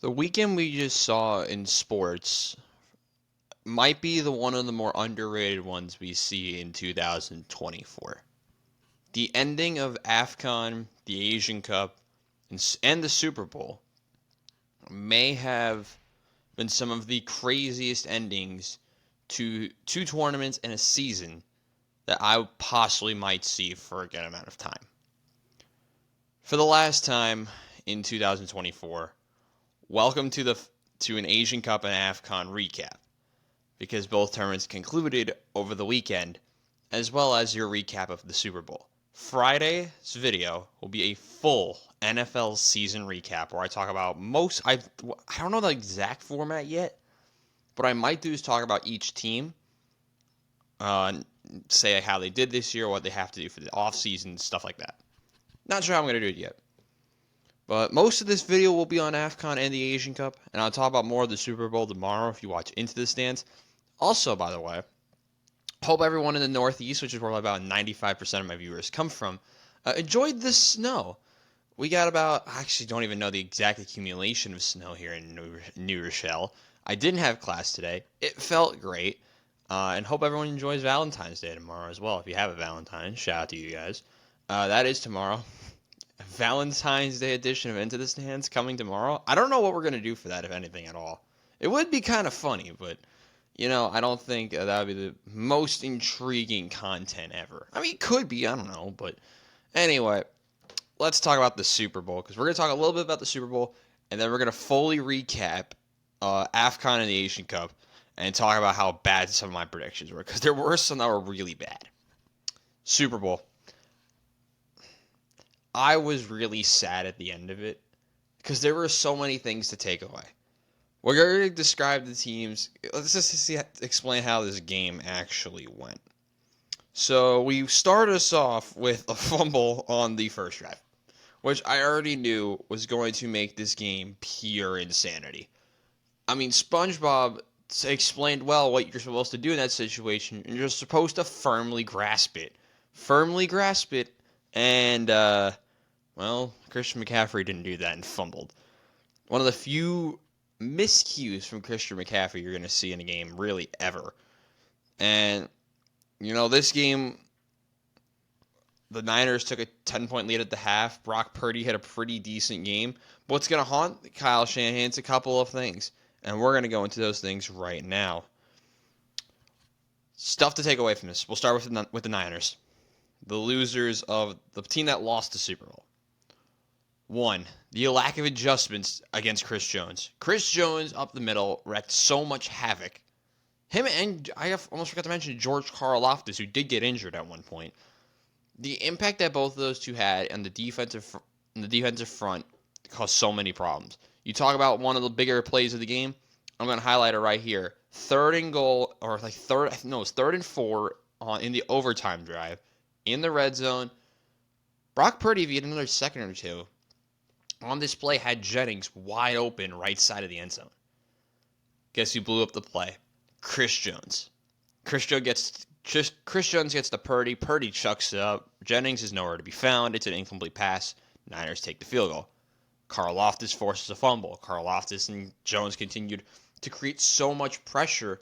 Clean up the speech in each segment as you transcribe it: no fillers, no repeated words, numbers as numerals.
The weekend we just saw in sports might be the one of the more underrated ones we see in 2024. The ending of AFCON, the Asian Cup, and the Super Bowl may have been some of the craziest endings to two tournaments in a season that I possibly might see for a good amount of time. For the last time in 2024, welcome to an Asian Cup and AFCON recap, because both tournaments concluded over the weekend, as well as your recap of the Super Bowl. Friday's video will be a full NFL season recap where I talk about I don't know the exact format yet, but I might do is talk about each team, say how they did this year, what they have to do for the offseason, stuff like that. Not sure how I'm going to do it yet. But most of this video will be on AFCON and the Asian Cup, and I'll talk about more of the Super Bowl tomorrow if you watch Into the Stands. Also, by the way, hope everyone in the Northeast, which is where about 95% of my viewers come from, enjoyed the snow. We got I actually don't even know the exact accumulation of snow here in New Rochelle. I didn't have class today. It felt great. And hope everyone enjoys Valentine's Day tomorrow as well. If you have a Valentine, shout out to you guys. That is tomorrow. Valentine's Day edition of Into the Stands coming tomorrow. I don't know what we're going to do for that, if anything at all. It would be kind of funny, but, I don't think that would be the most intriguing content ever. I mean, it could be, I don't know, but anyway, let's talk about the Super Bowl, because we're going to talk a little bit about the Super Bowl, and then we're going to fully recap AFCON and the Asian Cup, and talk about how bad some of my predictions were, because there were some that were really bad. Super Bowl. I was really sad at the end of it because there were so many things to take away. We're going to describe the teams. Let's just explain how this game actually went. So we started us off with a fumble on the first drive, which I already knew was going to make this game pure insanity. I mean, SpongeBob explained well what you're supposed to do in that situation, and you're supposed to firmly grasp it. Firmly grasp it, and Christian McCaffrey didn't do that and fumbled. One of the few miscues from Christian McCaffrey you're going to see in a game, really, ever. And, this game, the Niners took a 10-point lead at the half. Brock Purdy had a pretty decent game. But what's going to haunt Kyle Shanahan's a couple of things. And we're going to go into those things right now. Stuff to take away from this. We'll start with the Niners. The losers of the team that lost the Super Bowl. One, the lack of adjustments against Chris Jones. Chris Jones up the middle wreaked so much havoc. Him and I almost forgot to mention George Karlaftis, who did get injured at one point. The impact that both of those two had on the defensive front caused so many problems. You talk about one of the bigger plays of the game. I'm going to highlight it right here. Third and 4 in the overtime drive in the red zone. Brock Purdy, if he had another second or two, on this play had Jennings wide open right side of the end zone. Guess who blew up the play? Chris Jones. Chris Jones gets the Purdy. Purdy chucks it up. Jennings is nowhere to be found. It's an incomplete pass. Niners take the field goal. Karlaftis forces a fumble. Karlaftis and Jones continued to create so much pressure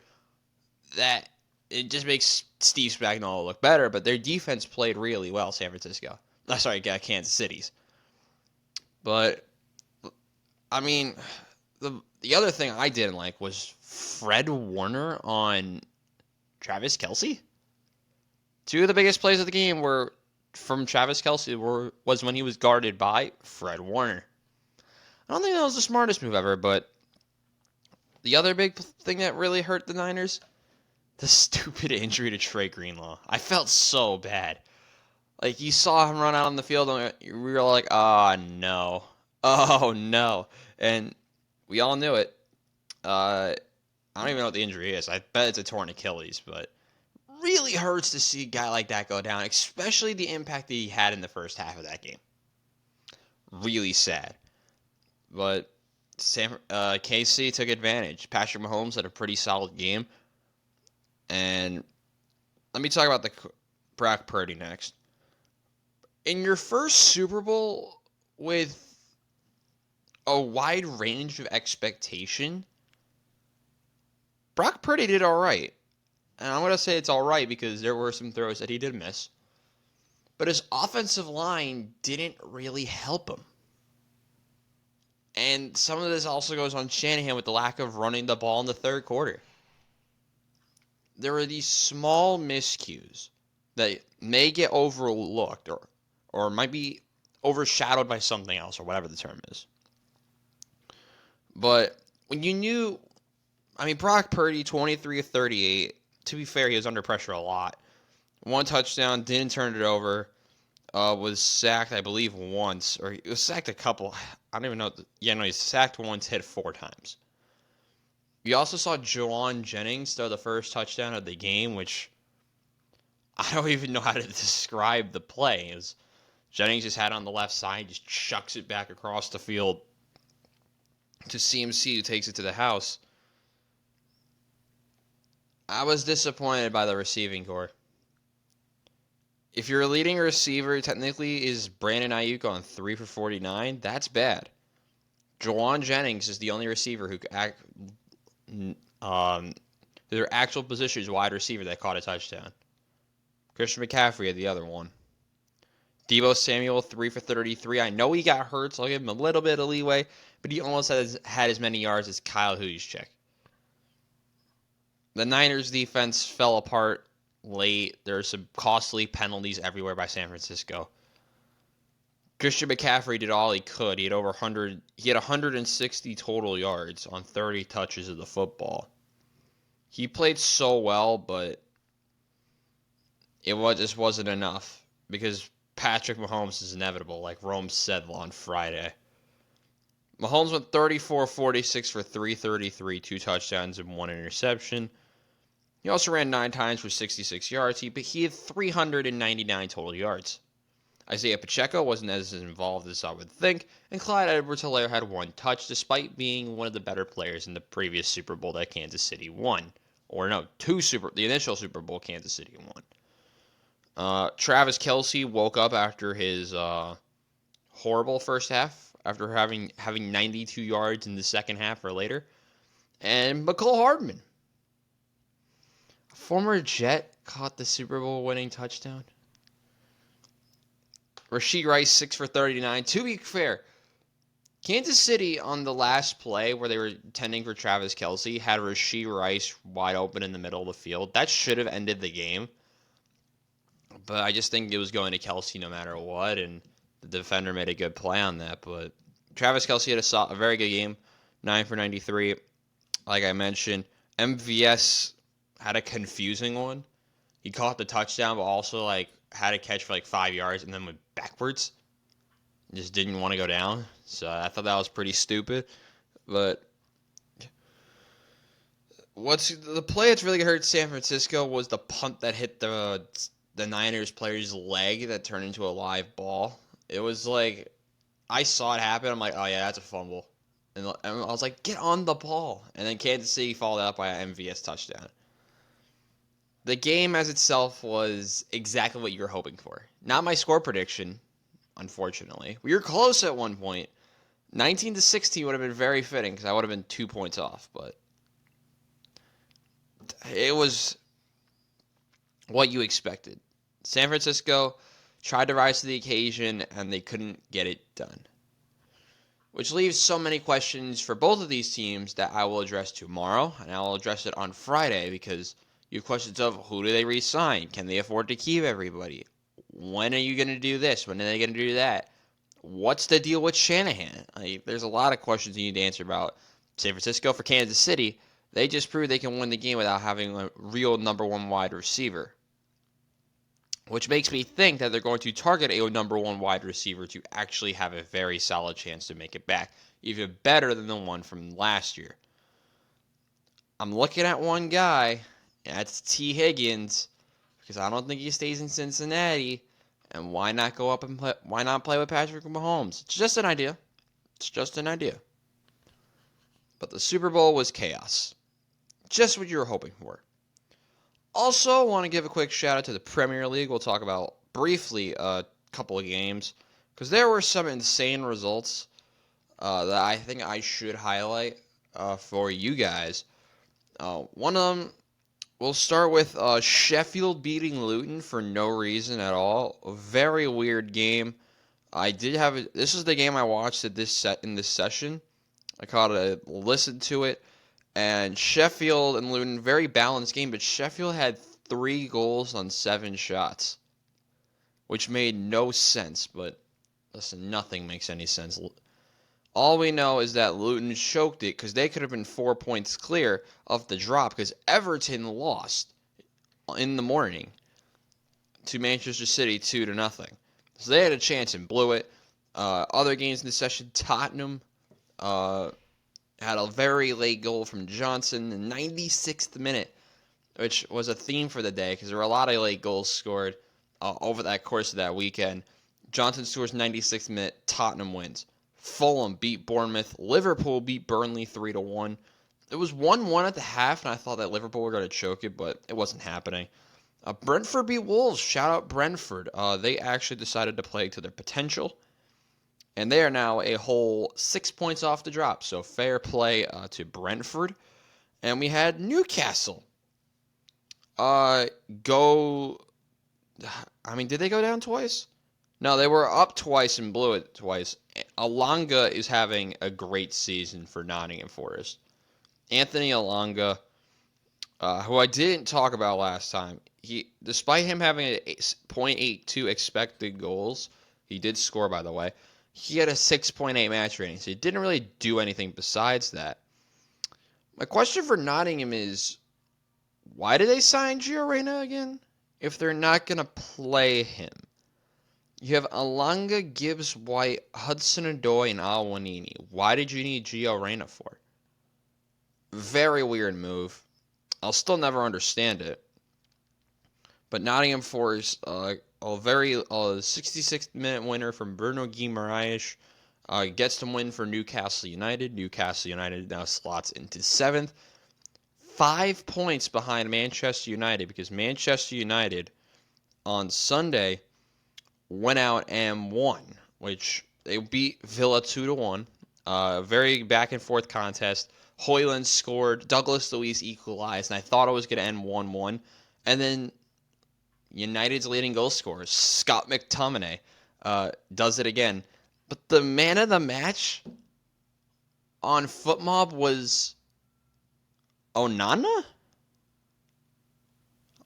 that it just makes Steve Spagnuolo look better, but their defense played really well, Kansas City's. But, I mean, the other thing I didn't like was Fred Warner on Travis Kelce. Two of the biggest plays of the game were from Travis Kelce was when he was guarded by Fred Warner. I don't think that was the smartest move ever, but the other big thing that really hurt the Niners, the stupid injury to Trey Greenlaw. I felt so bad. Like, you saw him run out on the field, and we were like, oh, no. Oh, no. And we all knew it. I don't even know what the injury is. I bet it's a torn Achilles, but really hurts to see a guy like that go down, especially the impact that he had in the first half of that game. Really sad. But KC took advantage. Patrick Mahomes had a pretty solid game. And let me talk about the Brock Purdy next. In your first Super Bowl with a wide range of expectation, Brock Purdy did all right. And I'm going to say it's all right because there were some throws that he did miss. But his offensive line didn't really help him. And some of this also goes on Shanahan with the lack of running the ball in the third quarter. There were these small miscues that may get overlooked or might be overshadowed by something else or whatever the term is. But when you knew, Brock Purdy, 23 of 38, to be fair, he was under pressure a lot. One touchdown, didn't turn it over, was sacked, I believe, once, or he was sacked a couple. I don't even know. Yeah, no, he's sacked once, hit 4 times. You also saw Jauan Jennings throw the first touchdown of the game, which I don't even know how to describe the play. As Jennings just had on the left side, just chucks it back across the field to CMC, who takes it to the house. I was disappointed by the receiving corps. If your leading receiver technically is Brandon Ayuk on 3 for 49, that's bad. Jauan Jennings is the only receiver who their actual position is wide receiver that caught a touchdown. Christian McCaffrey had the other one. Deebo Samuel, 3 for 33. I know he got hurt, so I'll give him a little bit of leeway, but he almost had as many yards as Kyle Juszczyk. The Niners' defense fell apart late. There were some costly penalties everywhere by San Francisco. Christian McCaffrey did all he could. He had 160 total yards on 30 touches of the football. He played so well, but it just wasn't enough because Patrick Mahomes is inevitable, like Rome said on Friday. Mahomes went 34-46 for 333, 2 touchdowns and 1 interception. He also ran 9 times for 66 yards, but he had 399 total yards. Isaiah Pacheco wasn't as involved as I would think, and Clyde Edwards-Helaire had 1 touch, despite being one of the better players in the previous Super Bowl that Kansas City won. Or no, the initial Super Bowl Kansas City won. Travis Kelce woke up after his horrible first half, after having 92 yards in the second half or later. And McCole Hardman, a former Jet, caught the Super Bowl winning touchdown. Rashee Rice, 6 for 39. To be fair, Kansas City on the last play where they were tending for Travis Kelce had Rashee Rice wide open in the middle of the field. That should have ended the game. But I just think it was going to Kelce no matter what, and the defender made a good play on that. But Travis Kelce had a very good game, 9 for 93. Like I mentioned, MVS had a confusing one. He caught the touchdown, but also had a catch for 5 yards and then went backwards. Just didn't want to go down. So I thought that was pretty stupid. But the play that's really hurt San Francisco was the punt that hit the Niners player's leg that turned into a live ball. It was I saw it happen. I'm like, oh yeah, that's a fumble. And I was like, get on the ball. And then Kansas City followed up by an MVS touchdown. The game as itself was exactly what you were hoping for. Not my score prediction, unfortunately. We were close at one point. 19-16 would have been very fitting because I would have been 2 points off. But it was what you expected. San Francisco tried to rise to the occasion, and they couldn't get it done. Which leaves so many questions for both of these teams that I will address tomorrow, and I will address it on Friday because you have questions of who do they re-sign? Can they afford to keep everybody? When are you going to do this? When are they going to do that? What's the deal with Shanahan? There's a lot of questions you need to answer about San Francisco. For Kansas City, they just proved they can win the game without having a real number 1 wide receiver. Which makes me think that they're going to target a number 1 wide receiver to actually have a very solid chance to make it back. Even better than the one from last year. I'm looking at one guy, and that's T. Higgins, because I don't think he stays in Cincinnati. And why not go up and play? Why not play with Patrick Mahomes? It's just an idea. But the Super Bowl was chaos. Just what you were hoping for. Also, want to give a quick shout out to the Premier League. We'll talk about briefly a couple of games because there were some insane results. that I think I should highlight for you guys. One of them, we'll start with Sheffield beating Luton for no reason at all. A very weird game. I did have it. This is the game I watched at this set in this session. I caught it, listened to it, and Sheffield and Luton, very balanced game, but Sheffield had 3 goals on 7 shots, which made no sense. But listen, nothing makes any sense. All we know is that Luton choked it because they could have been 4 points clear of the drop because Everton lost in the morning to Manchester City 2-0. So they had a chance and blew it. Other games in the session, Tottenham had a very late goal from Johnson in the 96th minute, which was a theme for the day because there were a lot of late goals scored over that course of that weekend. Johnson scores 96th minute, Tottenham wins. Fulham beat Bournemouth. Liverpool beat Burnley 3-1. It was 1-1 at the half, and I thought that Liverpool were going to choke it, but it wasn't happening. Brentford beat Wolves. Shout out Brentford. They actually decided to play to their potential, and they are now a whole 6 points off the drop. So fair play to Brentford. And we had Newcastle go. I mean, did they go down twice? No, they were up twice and blew it twice. Alanga is having a great season for Nottingham Forest. Anthony Alanga, who I didn't talk about last time, despite him having a 0.82 expected goals, he did score, by the way. He had a 6.8 match rating, so he didn't really do anything besides that. My question for Nottingham is, why did they sign Gio Reyna again if they're not going to play him? You have Alanga, Gibbs, White, Hudson-Odoi, and Al-Wanini. Why did you need Gio Reyna for? Very weird move. I'll still never understand it. But Nottingham Forest, a very 66th-minute winner from Bruno Guimaraes, gets to win for Newcastle United. Newcastle United now slots into 7th. 5 points behind Manchester United because Manchester United on Sunday went out and won, which they beat Villa 2-1. Very back and forth contest. Højlund scored, Douglas Luiz equalized, and I thought it was going to end 1-1. And then United's leading goal scorer, Scott McTominay, does it again. But the man of the match on FootMob was Onana?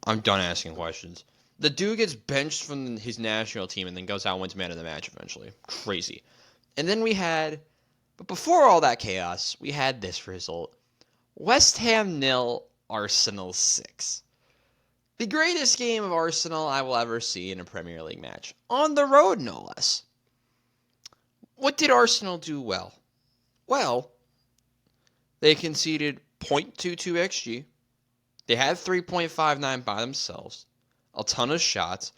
I'm done asking questions. The dude gets benched from his national team and then goes out and wins man of the match eventually. Crazy. And then but before all that chaos, we had this result. West Ham 0, Arsenal 6. The greatest game of Arsenal I will ever see in a Premier League match. On the road, no less. What did Arsenal do well? Well, they conceded 0.22 XG. They had 3.59 by themselves. A ton of shots.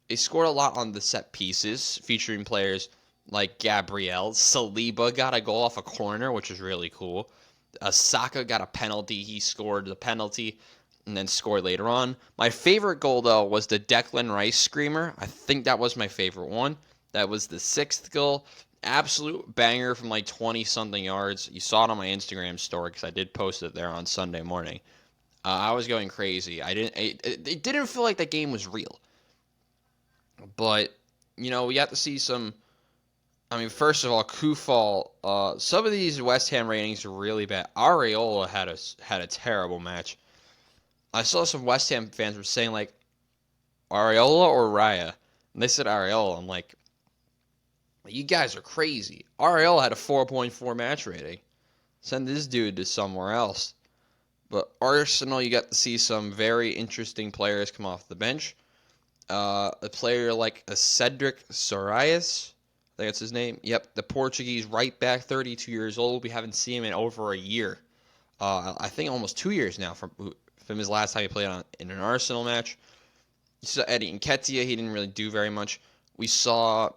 They scored a lot on the set pieces, featuring players like Gabriel. Saliba got a goal off a corner, which was really cool. Saka got a penalty. He scored the penalty and then scored later on. My favorite goal, though, was the Declan Rice screamer. I think that was my favorite one. That was the 6th goal. Absolute banger from like 20-something yards. You saw it on my Instagram story because I did post it there on Sunday morning. I was going crazy. It didn't feel like that game was real. But, we got to see some. I mean, first of all, Kufal. Some of these West Ham ratings are really bad. Areola had a terrible match. I saw some West Ham fans were saying, like, Areola or Raya? And they said Areola. I'm like, you guys are crazy. Areola had a 4.4 match rating. Send this dude to somewhere else. But Arsenal, you got to see some very interesting players come off the bench. A player like a Cedric Soares, I think that's his name. Yep, the Portuguese right back, 32 years old. We haven't seen him in over a year. I think almost 2 years now from his last time he played in an Arsenal match. You saw Eddie Nketiah. He didn't really do very much. We saw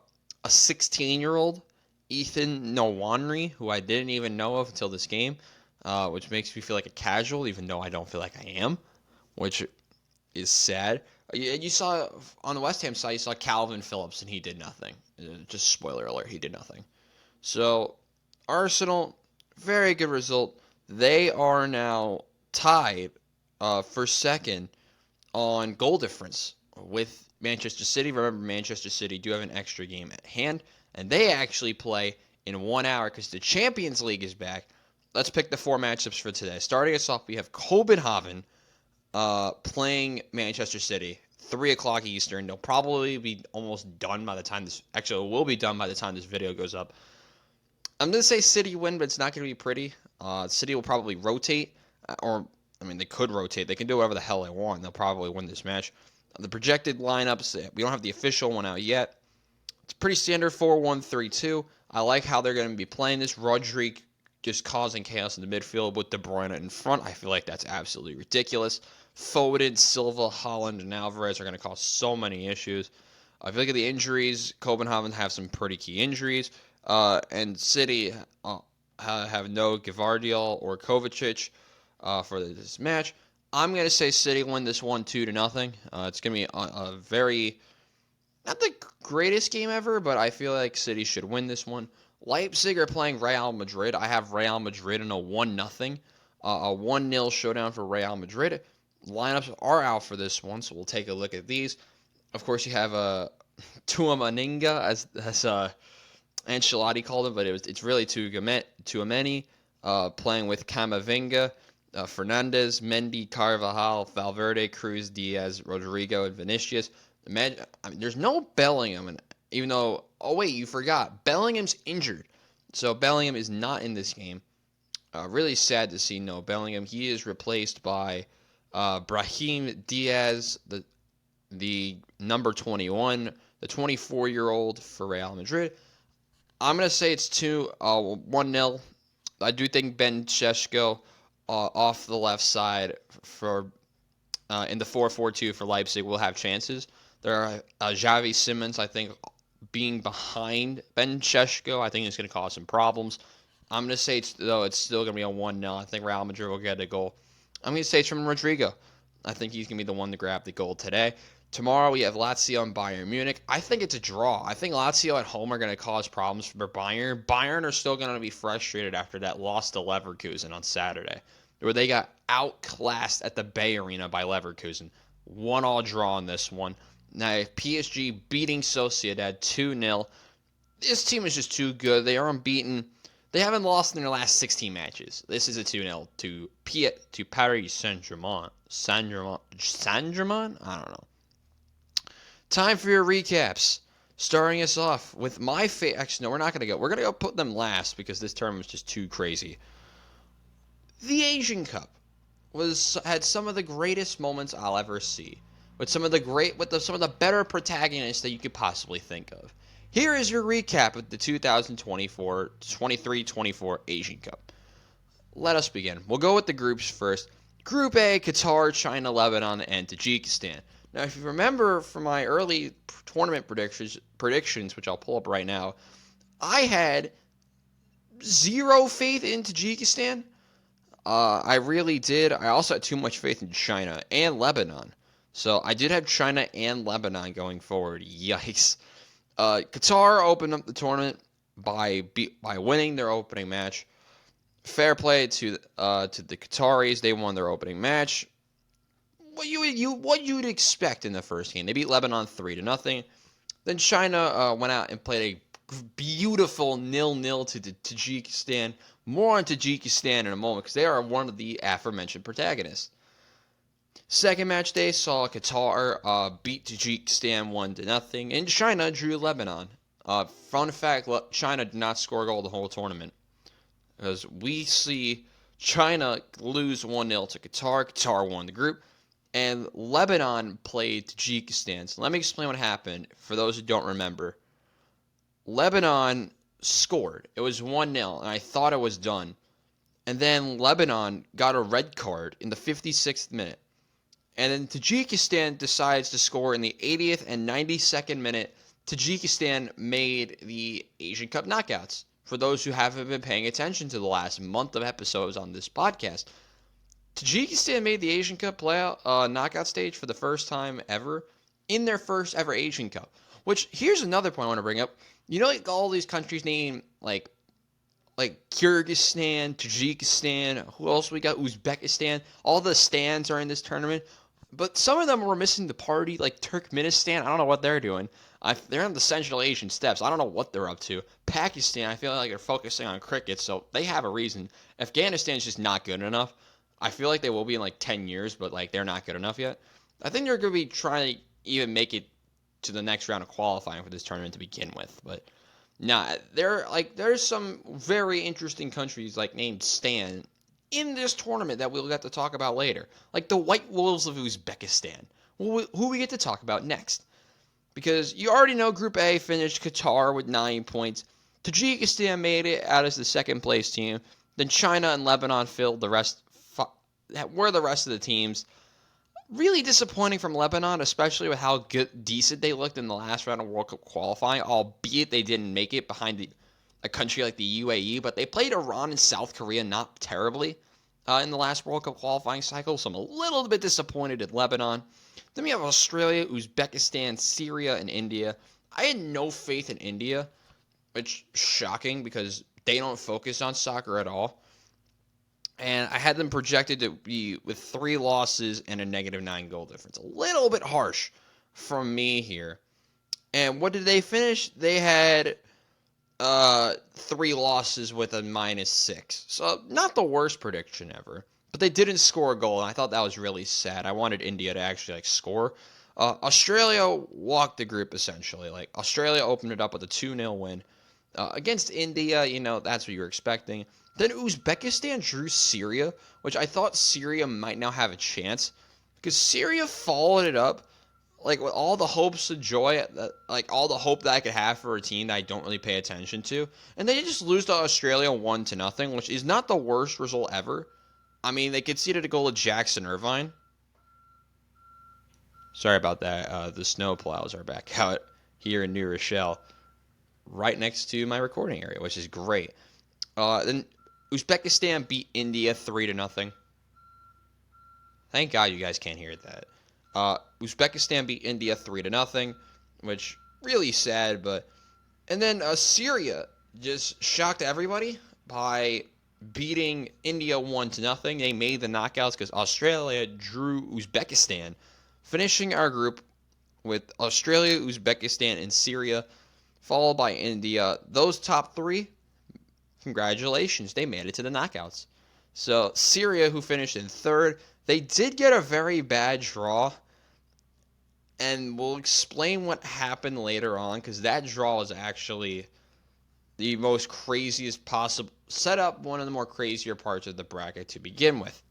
a 16-year-old, Ethan Nwaneri, who I didn't even know of until this game, which makes me feel like a casual, even though I don't feel like I am, which is sad. You saw, on the West Ham side, you saw Calvin Phillips, and he did nothing. Just spoiler alert, he did nothing. So, Arsenal, very good result. They are now tied for second on goal difference with Manchester City. Remember, Manchester City do have an extra game at hand, and they actually play in 1 hour because the Champions League is back. Let's pick the 4 matchups for today. Starting us off, we have Copenhagen playing Manchester City, 3 o'clock Eastern. They'll probably be almost done by the time this. Actually, it will be done by the time this video goes up. I'm going to say City win, but it's not going to be pretty. City will probably rotate, they could rotate. They can do whatever the hell they want. They'll probably win this match. The projected lineups, we don't have the official one out yet. It's pretty standard 4-1-3-2. I like how they're going to be playing this. Rodrigue just causing chaos in the midfield with De Bruyne in front. I feel like that's absolutely ridiculous. Foden, Silva, Haaland, and Alvarez are going to cause so many issues. If you look at the injuries, Copenhagen have some pretty key injuries. And City have no Gvardiol or Kovacic for this match. I'm going to say City win this one 2-0. It's going to be a very, not the greatest game ever, but I feel like City should win this one. Leipzig are playing Real Madrid. I have Real Madrid in a 1-0. A 1-0 showdown for Real Madrid. Lineups are out for this one, so we'll take a look at these. Of course, you have Tuamaninga, as Ancelotti called him, but it's really Tuameni playing with Camavinga, Fernandez, Mendy, Carvajal, Valverde, Cruz, Diaz, Rodrigo, and Vinicius. There's no Bellingham, and even though, you forgot, Bellingham's injured, so Bellingham is not in this game. Really sad to see no Bellingham. He is replaced by Brahim Diaz, the number 21, the 24-year-old for Real Madrid. I'm going to say it's 1-0. I do think Ben Šeško off the left side for in the 4-4-2 for Leipzig will have chances. There are Xavi Simons, I think, being behind Ben Šeško, I think it's going to cause some problems. I'm going to say, it's still going to be a 1-0. I think Real Madrid will get a goal. I'm going to say it's from Rodrigo. I think he's going to be the one to grab the goal today. Tomorrow we have Lazio and Bayern Munich. I think it's a draw. I think Lazio at home are going to cause problems for Bayern. Bayern are still going to be frustrated after that loss to Leverkusen on Saturday, where they got outclassed at the Bay Arena by Leverkusen. 1-1 draw in this one. Now, PSG beating Sociedad 2-0. This team is just too good. They are unbeaten. They haven't lost in their last 16 matches. This is a 2-0 to Paris Saint-Germain. Saint-Germain? I don't know. Time for your recaps. Starting us off with my favorite. Actually, no, we're not going to go. We're going to go put them last because this tournament was just too crazy. The Asian Cup had some of the greatest moments I'll ever see, with some of the better protagonists that you could possibly think of. Here is your recap of the 2023-24 Asian Cup. Let us begin. We'll go with the groups first. Group A: Qatar, China, Lebanon, and Tajikistan. Now, if you remember from my early tournament predictions, which I'll pull up right now, I had zero faith in Tajikistan. I really did. I also had too much faith in China and Lebanon. So I did have China and Lebanon going forward. Yikes. Qatar opened up the tournament by winning their opening match. Fair play to the Qataris. They won their opening match. What you would expect in the first game. They beat Lebanon 3-0. Then China went out and played a beautiful 0-0 to Tajikistan. More on Tajikistan in a moment because they are one of the aforementioned protagonists. Second match day saw Qatar beat Tajikistan 1-0, and China drew Lebanon. Fun fact: China did not score a goal the whole tournament, because we see China lose 1-0 to Qatar. Qatar won the group, and Lebanon played Tajikistan. So let me explain what happened for those who don't remember. Lebanon scored. It was 1-0, and I thought it was done. And then Lebanon got a red card in the 56th minute. And then Tajikistan decides to score in the 80th and 92nd minute. Tajikistan made the Asian Cup knockouts. For those who haven't been paying attention to the last month of episodes on this podcast, Tajikistan made the Asian Cup knockout stage for the first time ever in their first ever Asian Cup. Which, here's another point I want to bring up. You know, like all these countries name, like, like Kyrgyzstan, Tajikistan, who else we got? Uzbekistan. All the stands are in this tournament, but some of them were missing the party, like Turkmenistan. I don't know what they're doing. They're on the Central Asian steppes. I don't know what they're up to. Pakistan, I feel like they're focusing on cricket, so they have a reason. Afghanistan's just not good enough. I feel like they will be in like 10 years, but like they're not good enough yet. I think they're going to be trying to even make it to the next round of qualifying for this tournament to begin with, but nah, there's some very interesting countries like named Stan in this tournament that we'll get to talk about later, like the White Wolves of Uzbekistan, who we get to talk about next. Because you already know Group A finished Qatar with 9 points. Tajikistan made it out as the second place team. Then China and Lebanon filled the rest. Were the rest of the teams. Really disappointing from Lebanon, especially with how decent they looked in the last round of World Cup qualifying, albeit they didn't make it behind a country like the UAE, but they played Iran and South Korea not terribly in the last World Cup qualifying cycle, so I'm a little bit disappointed in Lebanon. Then we have Australia, Uzbekistan, Syria, and India. I had no faith in India, which is shocking because they don't focus on soccer at all. And I had them projected to be with 3 losses and a -9 goal difference. A little bit harsh from me here. And what did they finish? They had 3 losses with a -6. So not the worst prediction ever. But they didn't score a goal, and I thought that was really sad. I wanted India to actually score. Australia walked the group essentially. Like Australia opened it up with a 2-0 win against India. That's what you were expecting. Then Uzbekistan drew Syria, which I thought Syria might now have a chance because Syria followed it up like with all the hopes and joy, like all the hope that I could have for a team that I don't really pay attention to, and they just lose to Australia 1-0, which is not the worst result ever. I mean, they conceded a goal to Jackson Irvine. Sorry about that. The snow plows are back out here in New Rochelle, right next to my recording area, which is great. Then Uzbekistan beat India 3-0. Thank God you guys can't hear that. Uzbekistan beat India 3-0, which really sad. And then Syria just shocked everybody by beating India 1-0. They made the knockouts because Australia drew Uzbekistan, finishing our group with Australia, Uzbekistan, and Syria, followed by India. Those top 3. Congratulations, they made it to the knockouts. So Syria, who finished in 3rd, they did get a very bad draw, and we'll explain what happened later on, because that draw was actually the most craziest possible, set up one of the more crazier parts of the bracket to begin with.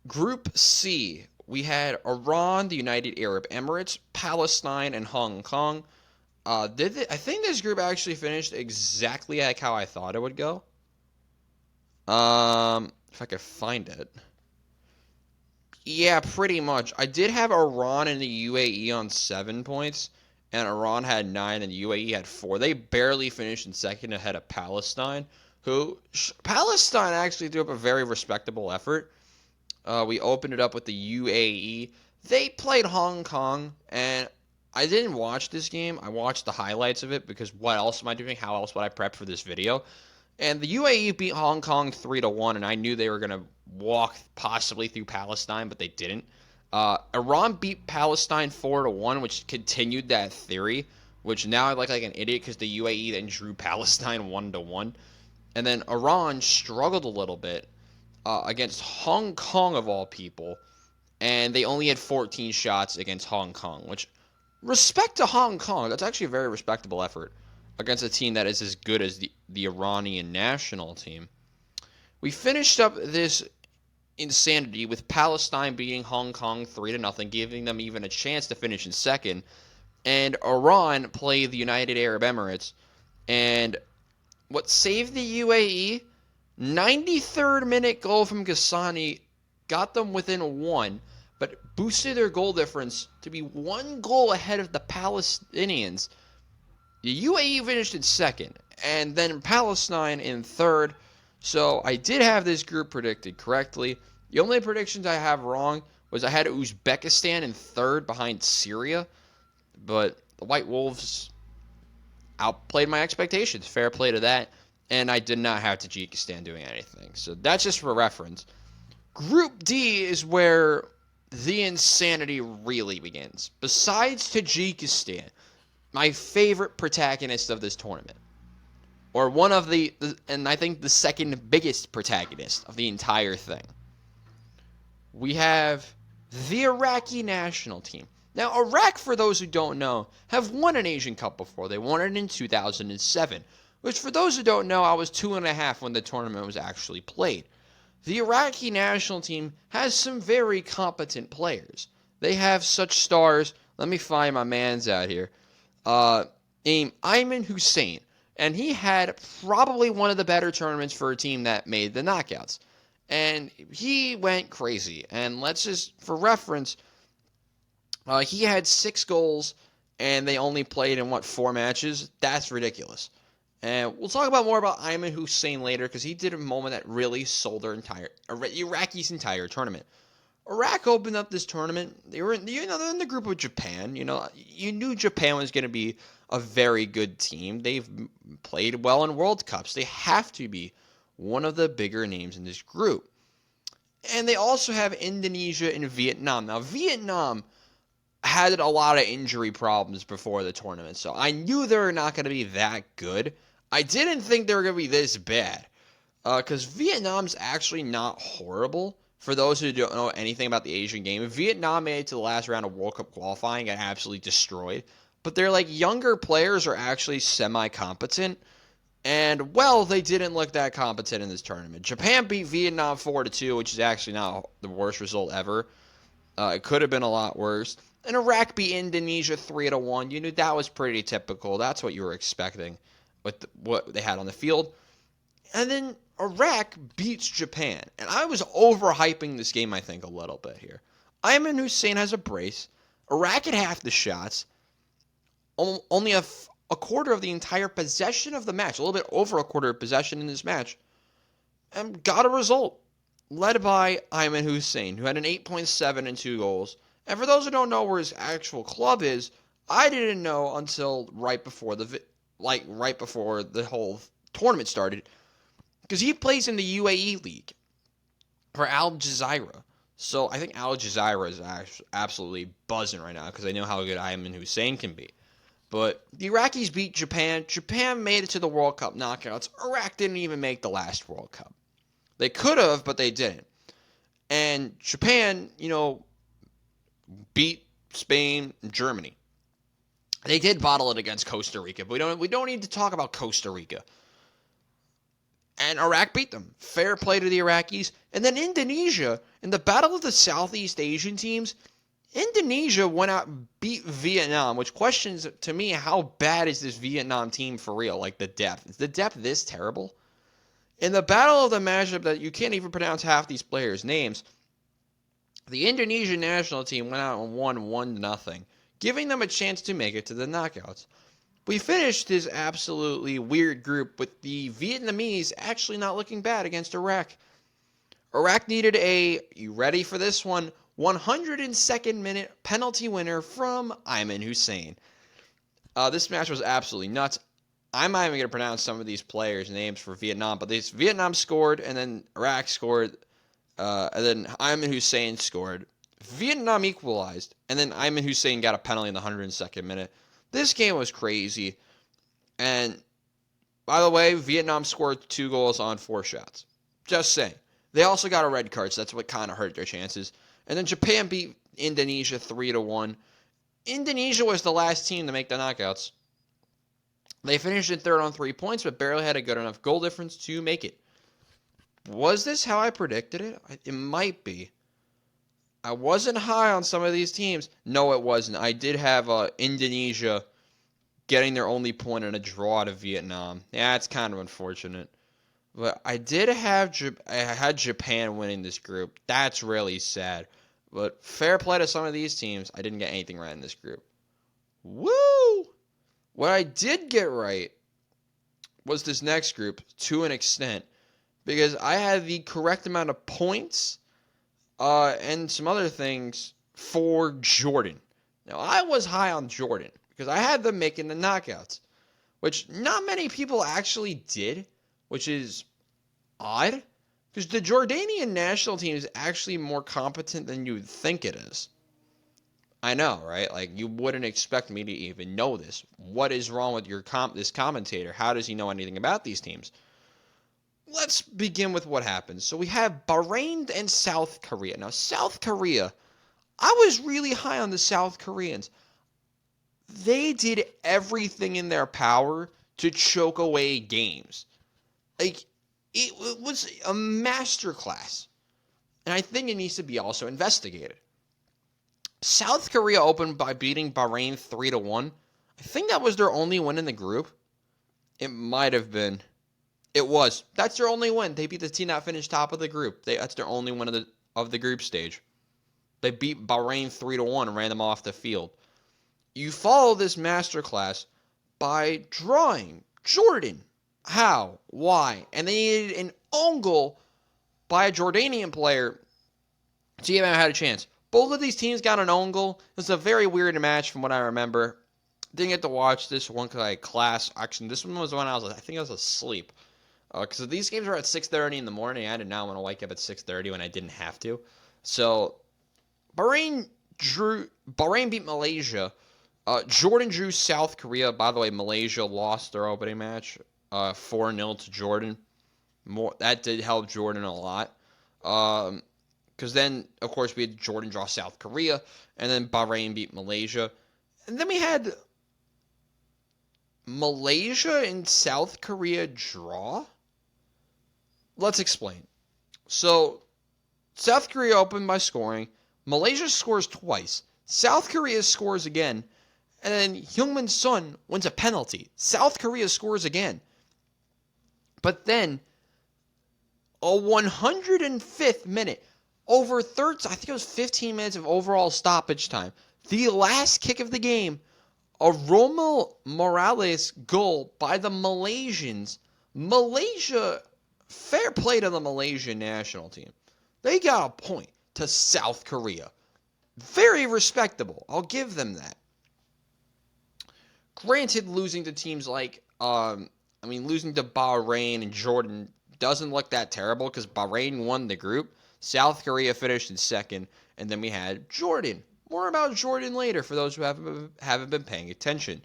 Group C, we had Iran, the United Arab Emirates, Palestine, and Hong Kong. I think this group actually finished exactly like how I thought it would go. If I could find it. Yeah, pretty much. I did have Iran and the UAE on 7 points, and Iran had 9 and the UAE had 4. They barely finished in second ahead of Palestine, Palestine actually threw up a very respectable effort. We opened it up with the UAE. They played Hong Kong, and I didn't watch this game. I watched the highlights of it because what else am I doing? How else would I prep for this video? And the UAE beat Hong Kong 3-1, and I knew they were going to walk possibly through Palestine, but they didn't. Iran beat Palestine 4-1, which continued that theory, which now I look like an idiot because the UAE then drew Palestine 1-1. And then Iran struggled a little bit against Hong Kong, of all people, and they only had 14 shots against Hong Kong, which, respect to Hong Kong, that's actually a very respectable effort against a team that is as good as the Iranian national team. We finished up this insanity with Palestine beating Hong Kong 3-0, giving them even a chance to finish in second. And Iran played the United Arab Emirates. And what saved the UAE? 93rd minute goal from Ghassani got them within 1, but boosted their goal difference to be 1 goal ahead of the Palestinians. The UAE finished in second, and then Palestine in third. So I did have this group predicted correctly. The only predictions I have wrong was I had Uzbekistan in third behind Syria, but the White Wolves outplayed my expectations. Fair play to that. and I did not have Tajikistan doing anything. So that's just for reference. Group D is where the insanity really begins. Besides Tajikistan, my favorite protagonist of this tournament, or one of and I think the second biggest protagonist of the entire thing, we have the Iraqi national team. Now, Iraq, for those who don't know, have won an Asian Cup before. They won it in 2007, which, for those who don't know, I was 2.5 when the tournament was actually played. The Iraqi national team has some very competent players. They have such stars. Let me find my man's out here. Named Ayman Hussein, and he had probably one of the better tournaments for a team that made the knockouts. And he went crazy. And let's just, for reference, he had 6 goals, and they only played in, 4 matches? That's ridiculous. And we'll talk about more about Ayman Hussein later, because he did a moment that really sold Iraqi's entire tournament. Iraq opened up this tournament. They're in the group with Japan. You knew Japan was going to be a very good team. They've played well in World Cups. They have to be one of the bigger names in this group. And they also have Indonesia and Vietnam. Now, Vietnam had a lot of injury problems before the tournament, so I knew they were not going to be that good. I didn't think they were going to be this bad, because Vietnam's actually not horrible. For those who don't know anything about the Asian game, Vietnam made it to the last round of World Cup qualifying and got absolutely destroyed. But their younger players are actually semi-competent. And, they didn't look that competent in this tournament. Japan beat Vietnam 4-2, which is actually not the worst result ever. It could have been a lot worse. And Iraq beat Indonesia 3-1. You knew that was pretty typical. That's what you were expecting with what they had on the field. And then Iraq beats Japan. And I was overhyping this game, I think, a little bit here. Ayman Hussein has a brace. Iraq had half the shots. Only a quarter of the entire possession of the match. A little bit over a quarter of possession in this match. And got a result. Led by Ayman Hussein, who had an 8.7 and 2 goals. And for those who don't know where his actual club is, I didn't know until right before the whole tournament started, because he plays in the UAE League for Al Jazeera. So I think Al Jazeera is absolutely buzzing right now, because I know how good Ayman Hussein can be. But the Iraqis beat Japan. Japan made it to the World Cup knockouts. Iraq didn't even make the last World Cup. They could have, but they didn't. And Japan, beat Spain and Germany. They did bottle it against Costa Rica, but we don't need to talk about Costa Rica. And Iraq beat them. Fair play to the Iraqis. And then Indonesia, in the battle of the Southeast Asian teams, Indonesia went out and beat Vietnam, which questions to me, how bad is this Vietnam team for real? The depth. Is the depth this terrible? In the battle of the matchup that you can't even pronounce half these players' names, the Indonesian national team went out and won 1-0, giving them a chance to make it to the knockouts. We finished this absolutely weird group with the Vietnamese actually not looking bad against Iraq. Iraq needed you ready for this one, 102nd minute penalty winner from Ayman Hussein. This match was absolutely nuts. I'm not even going to pronounce some of these players' names for Vietnam, but Vietnam scored, and then Iraq scored, and then Ayman Hussein scored. Vietnam equalized, and then Ayman Hussein got a penalty in the 102nd minute. This game was crazy. And, by the way, Vietnam scored 2 goals on 4 shots. Just saying. They also got a red card, so that's what kind of hurt their chances. And then Japan beat Indonesia 3-1. Indonesia was the last team to make the knockouts. They finished in third on 3 points, but barely had a good enough goal difference to make it. Was this how I predicted it? It might be. I wasn't high on some of these teams. No, it wasn't. I did have Indonesia getting their only point in a draw to Vietnam. Yeah, it's kind of unfortunate. But I did have I had Japan winning this group. That's really sad. But fair play to some of these teams. I didn't get anything right in this group. Woo! What I did get right was this next group, to an extent, because I had the correct amount of points and some other things for Jordan. Now, I was high on Jordan because I had them making the knockouts, which not many people actually did. which is odd because the Jordanian national team is actually more competent than you would think it is. I know, right? Like, you wouldn't expect me to even know this. What is wrong with this commentator? How does he know anything about these teams? Let's begin with what happened. So we have Bahrain and South Korea. Now, South Korea, I was really high on the South Koreans. They did everything in their power to choke away games. Like, it was a masterclass. And I think it needs to be also investigated. South Korea opened by beating Bahrain 3-1. I think that was their only win in the group. It might have been. It was. That's their only win. They beat the team that finished top of the group. That's their only win of the group stage. They beat Bahrain 3-1 and ran them off the field. You follow this masterclass by drawing Jordan. How? Why? And they needed an own goal by a Jordanian player to even have had a chance. Both of these teams got an own goal. It was a very weird match from what I remember. Didn't get to watch this one because I had class. Actually, this one was when I think I was asleep. Because these games were at 6:30 in the morning. I did not want to wake up at 6:30 when I didn't have to. So, Bahrain beat Malaysia. Jordan drew South Korea. By the way, Malaysia lost their opening match 4-0 to Jordan. That did help Jordan a lot. Because then, of course, we had Jordan draw South Korea, and then Bahrain beat Malaysia. And then we had Malaysia and South Korea draw? Let's explain. So, South Korea opened by scoring. Malaysia scores twice. South Korea scores again. And then Heung-min Son wins a penalty. South Korea scores again. But then, a 105th minute, over 13, I think it was 15 minutes of overall stoppage time. The last kick of the game, a Romel Morales goal by the Malaysians. Malaysia, fair play to the Malaysian national team. They got a point to South Korea. Very respectable. I'll give them that. Granted, losing to teams like, losing to Bahrain and Jordan doesn't look that terrible because Bahrain won the group. South Korea finished in second, and then we had Jordan. More about Jordan later for those who haven't been paying attention.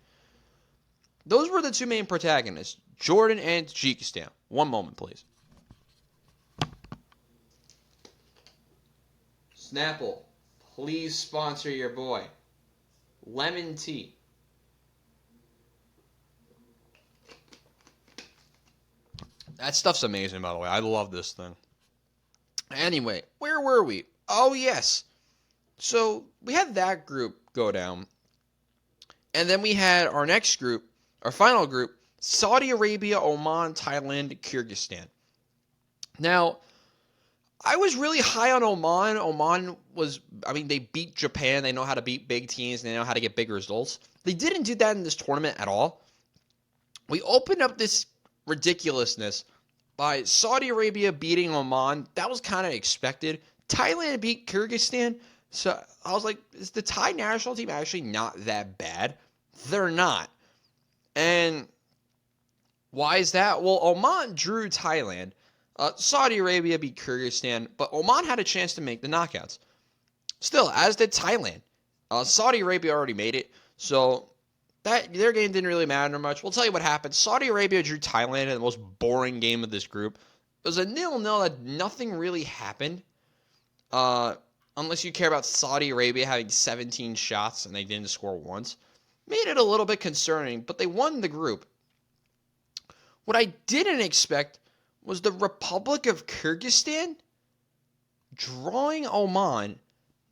Those were the two main protagonists, Jordan and Tajikistan. One moment, please. Snapple, please sponsor your boy. Lemon tea. That stuff's amazing, by the way. I love this thing. Anyway, where were we? Oh, yes. So, we had that group go down. And then we had our next group, our final group, Saudi Arabia, Oman, Thailand, Kyrgyzstan. Now, I was really high on Oman. Oman they beat Japan. They know how to beat big teams. They know how to get big results. They didn't do that in this tournament at all. We opened up this ridiculousness by Saudi Arabia beating Oman. That was kind of expected. Thailand beat Kyrgyzstan. So I was like, is the Thai national team actually not that bad? They're not. And why is that? Well, Oman drew Thailand. Saudi Arabia beat Kyrgyzstan, but Oman had a chance to make the knockouts. Still, as did Thailand. Saudi Arabia already made it, so their game didn't really matter much. We'll tell you what happened. Saudi Arabia drew Thailand in the most boring game of this group. It was a 0-0 that nothing really happened. Unless you care about Saudi Arabia having 17 shots and they didn't score once. Made it a little bit concerning, but they won the group. What I didn't expect was the Republic of Kyrgyzstan drawing Oman,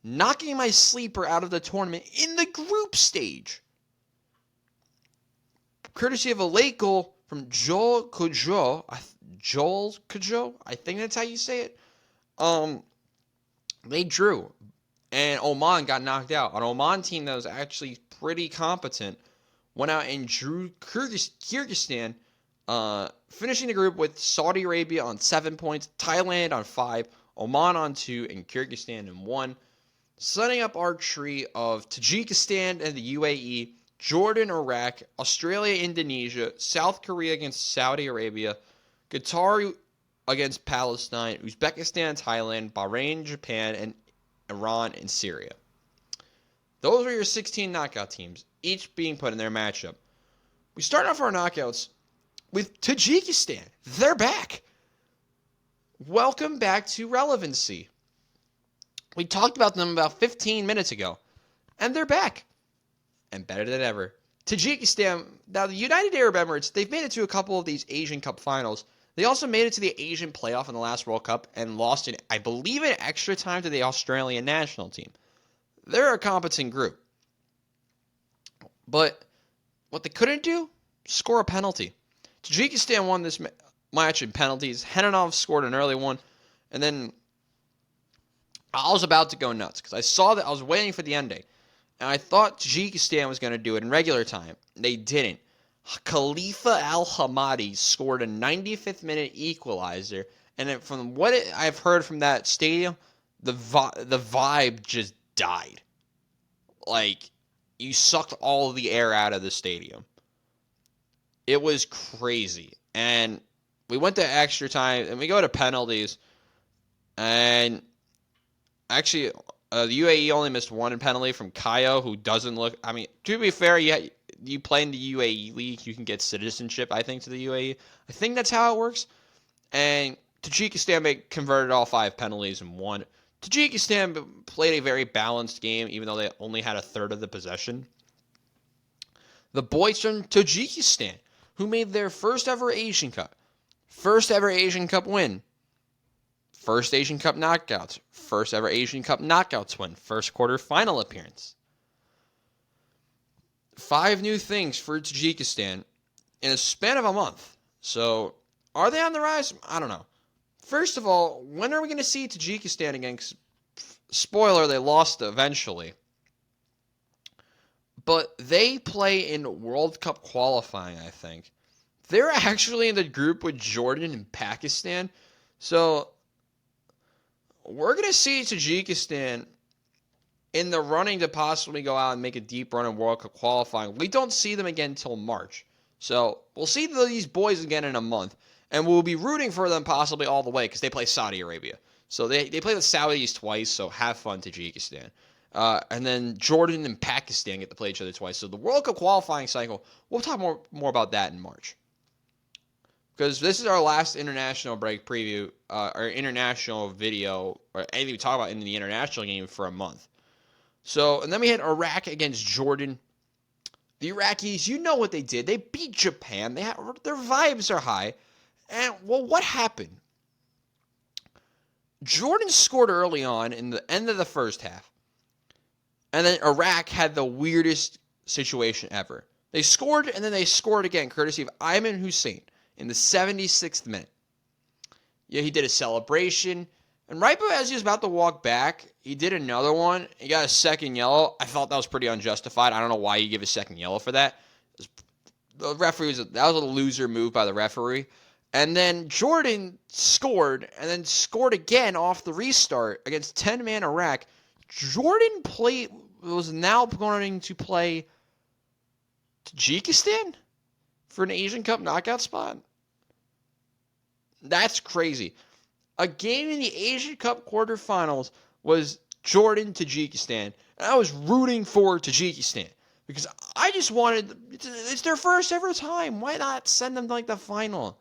knocking my sleeper out of the tournament in the group stage. Courtesy of a late goal from Joel Kujo. I think that's how you say it. They drew, and Oman got knocked out. An Oman team that was actually pretty competent went out and drew Kyrgyzstan, finishing the group with Saudi Arabia on 7 points, Thailand on 5, Oman on 2, and Kyrgyzstan on 1, setting up our tree of Tajikistan and the UAE, Jordan, Iraq, Australia, Indonesia, South Korea against Saudi Arabia, Qatar against Palestine, Uzbekistan, Thailand, Bahrain, Japan, and Iran and Syria. Those are your 16 knockout teams, each being put in their matchup. We start off our knockouts with Tajikistan. They're back. Welcome back to relevancy. We talked about them about 15 minutes ago, and they're back. And better than ever. Tajikistan, now the United Arab Emirates, they've made it to a couple of these Asian Cup finals. They also made it to the Asian playoff in the last World Cup and lost, I believe, in extra time to the Australian national team. They're a competent group. But what they couldn't do, score a penalty. Tajikistan won this match in penalties. Henanov scored an early one. And then I was about to go nuts because I saw that I was waiting for the ending. And I thought Tajikistan was going to do it in regular time. They didn't. Khalifa Al-Hamadi scored a 95th minute equalizer. And from what I've heard from that stadium, the vibe just died. Like, you sucked all the air out of the stadium. It was crazy. And we went to extra time, and we go to penalties. And actually, the UAE only missed one penalty from Kayo, who doesn't look... I mean, to be fair, you play in the UAE league, you can get citizenship, I think, to the UAE. I think that's how it works. And Tajikistan converted all 5 penalties and won. Tajikistan played a very balanced game, even though they only had a third of the possession. The boys from Tajikistan, who made their first ever Asian Cup win. First Asian Cup knockouts. First ever Asian Cup knockouts win. First quarterfinal appearance. 5 new things for Tajikistan in a span of a month. So, are they on the rise? I don't know. First of all, when are we going to see Tajikistan again? Spoiler, they lost eventually. But they play in World Cup qualifying, I think. They're actually in the group with Jordan and Pakistan. So, we're going to see Tajikistan in the running to possibly go out and make a deep run in World Cup qualifying. We don't see them again until March. So, we'll see these boys again in a month. And we'll be rooting for them possibly all the way because they play Saudi Arabia. So, they play the Saudis twice, so have fun, Tajikistan. And then Jordan and Pakistan get to play each other twice. So, the World Cup qualifying cycle, we'll talk more about that in March. Because this is our last international break preview, our international video, or anything we talk about in the international game for a month. So, and then we had Iraq against Jordan. The Iraqis, you know what they did. They beat Japan. Their vibes are high. And, well, what happened? Jordan scored early on in the end of the first half. And then Iraq had the weirdest situation ever. They scored, and then they scored again, courtesy of Ayman Hussein in the 76th minute. Yeah, he did a celebration. And right as he was about to walk back, he did another one. He got a second yellow. I thought that was pretty unjustified. I don't know why you give a second yellow for that. The referee that was a loser move by the referee. And then Jordan scored, and then scored again off the restart against 10-man Iraq. Jordan was now going to play Tajikistan for an Asian Cup knockout spot. That's crazy. A game in the Asian Cup quarterfinals was Jordan-Tajikistan, and I was rooting for Tajikistan because I just wanted, it's their first ever time. Why not send them to like the final?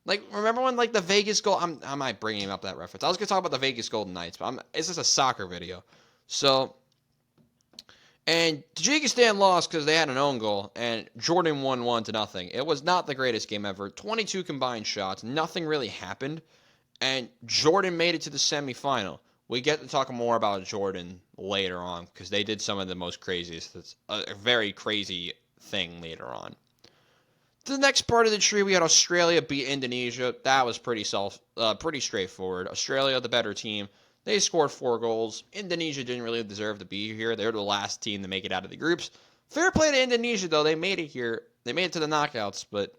Like, remember when like the Vegas I might bring up that reference. I was going to talk about the Vegas Golden Knights, but it's just a soccer video. So, and Tajikistan lost because they had an own goal, and Jordan won 1-0. It was not the greatest game ever. 22 combined shots. Nothing really happened. And Jordan made it to the semifinal. We get to talk more about Jordan later on because they did some of the most craziest. It's a very crazy thing later on. The next part of the tree, we had Australia beat Indonesia. That was pretty straightforward. Australia, the better team. They scored 4 goals. Indonesia didn't really deserve to be here. They were the last team to make it out of the groups. Fair play to Indonesia, though. They made it here. They made it to the knockouts, but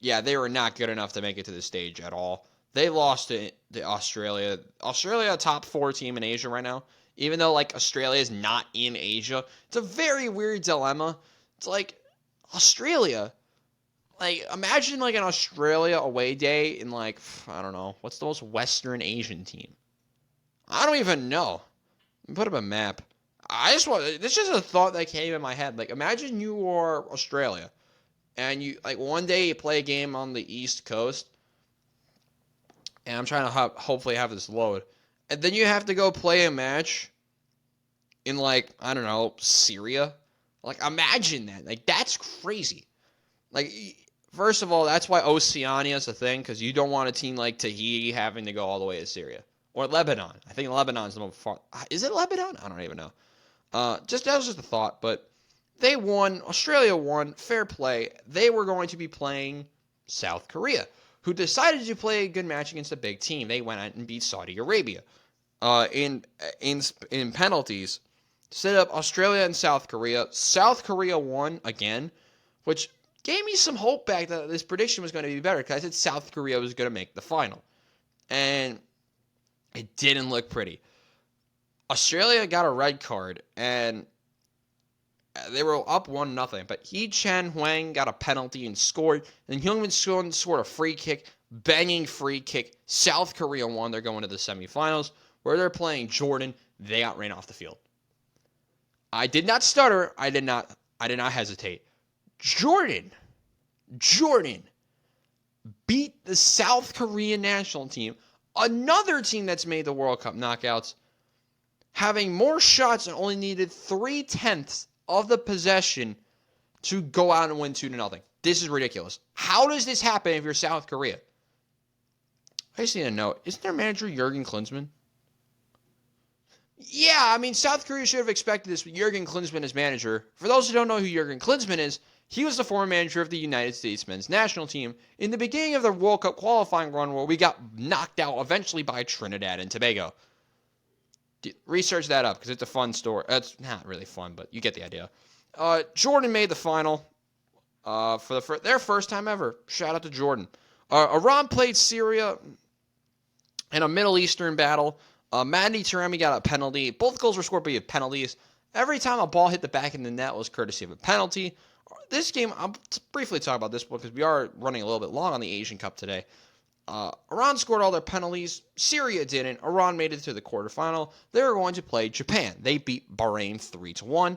yeah, they were not good enough to make it to the stage at all. They lost to Australia. Australia, a top 4 team in Asia right now. Even though, like, Australia is not in Asia. It's a very weird dilemma. It's like, Australia, Like, imagine, like, an Australia away day in, like, I don't know, what's the most Western Asian team? I don't even know. Put up a map. This is just a thought that came in my head. Like, imagine you are Australia, and you, like, one day you play a game on the East Coast, and I'm trying to hopefully have this load, and then you have to go play a match in, like, I don't know, Syria. Like, imagine that. Like, that's crazy. Like, first of all, that's why Oceania is a thing, because you don't want a team like Tahiti having to go all the way to Syria. Or Lebanon. I think Lebanon's the most far. Is it Lebanon? I don't even know. That was just a thought, but they won. Australia won. Fair play. They were going to be playing South Korea, who decided to play a good match against a big team. They went out and beat Saudi Arabia in penalties. Set up Australia and South Korea. South Korea won again, which gave me some hope back that this prediction was going to be better, because I said South Korea was going to make the final. And it didn't look pretty. Australia got a red card, and they were up 1-0. But Hee Chan Huang got a penalty and scored. And Heung-min Son scored a free kick, banging free kick. South Korea won. They're going to the semifinals, where they're playing Jordan. They got ran off the field. I did not stutter. I did not hesitate. Jordan beat the South Korean national team, another team that's made the World Cup knockouts, having more shots and only needed 3/10 of the possession to go out and win 2-0. This is ridiculous. How does this happen if you're South Korea? I just need to know, isn't their manager Jurgen Klinsmann? Yeah, I mean, South Korea should have expected this with Jurgen Klinsmann as manager. For those who don't know who Jurgen Klinsmann is, he was the former manager of the United States men's national team in the beginning of the World Cup qualifying run, where we got knocked out eventually by Trinidad and Tobago. Research that up, because it's a fun story. It's not really fun, but you get the idea. Jordan made the final for their first time ever. Shout out to Jordan. Iran played Syria in a Middle Eastern battle. Mahdi Taremi got a penalty. Both goals were scored by penalties. Every time a ball hit the back of the net was courtesy of a penalty. This game, I'll briefly talk about this because we are running a little bit long on the Asian Cup today. Iran scored all their penalties. Syria didn't. Iran made it to the quarterfinal. They were going to play Japan. They beat Bahrain 3-1.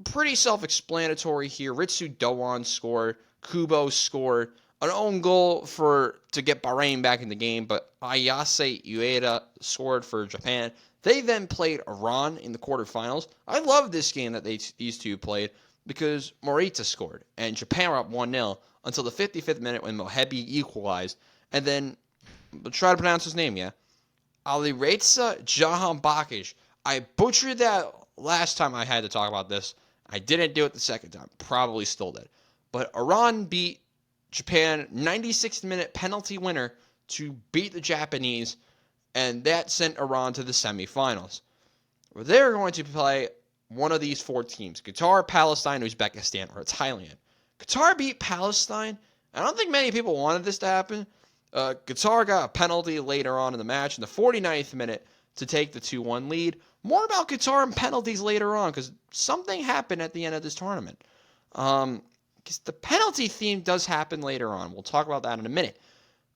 Pretty self-explanatory here. Ritsu Doan scored. Kubo scored. An own goal to get Bahrain back in the game, but Ayase Ueda scored for Japan. They then played Iran in the quarterfinals. I love this game that these two played, because Morita scored, and Japan were up 1-0 until the 55th minute when Mohebi equalized. And then, try to pronounce his name, yeah? Alireza Jahanbakhsh. I butchered that last time I had to talk about this. I didn't do it the second time. Probably still did. But Iran beat Japan 96th minute penalty winner to beat the Japanese, and that sent Iran to the semifinals. They're going to play one of these four teams: Qatar, Palestine, Uzbekistan, or Thailand. Qatar beat Palestine. I don't think many people wanted this to happen. Qatar got a penalty later on in the match in the 49th minute to take the 2-1 lead. More about Qatar and penalties later on, because something happened at the end of this tournament. Because the penalty theme does happen later on. We'll talk about that in a minute.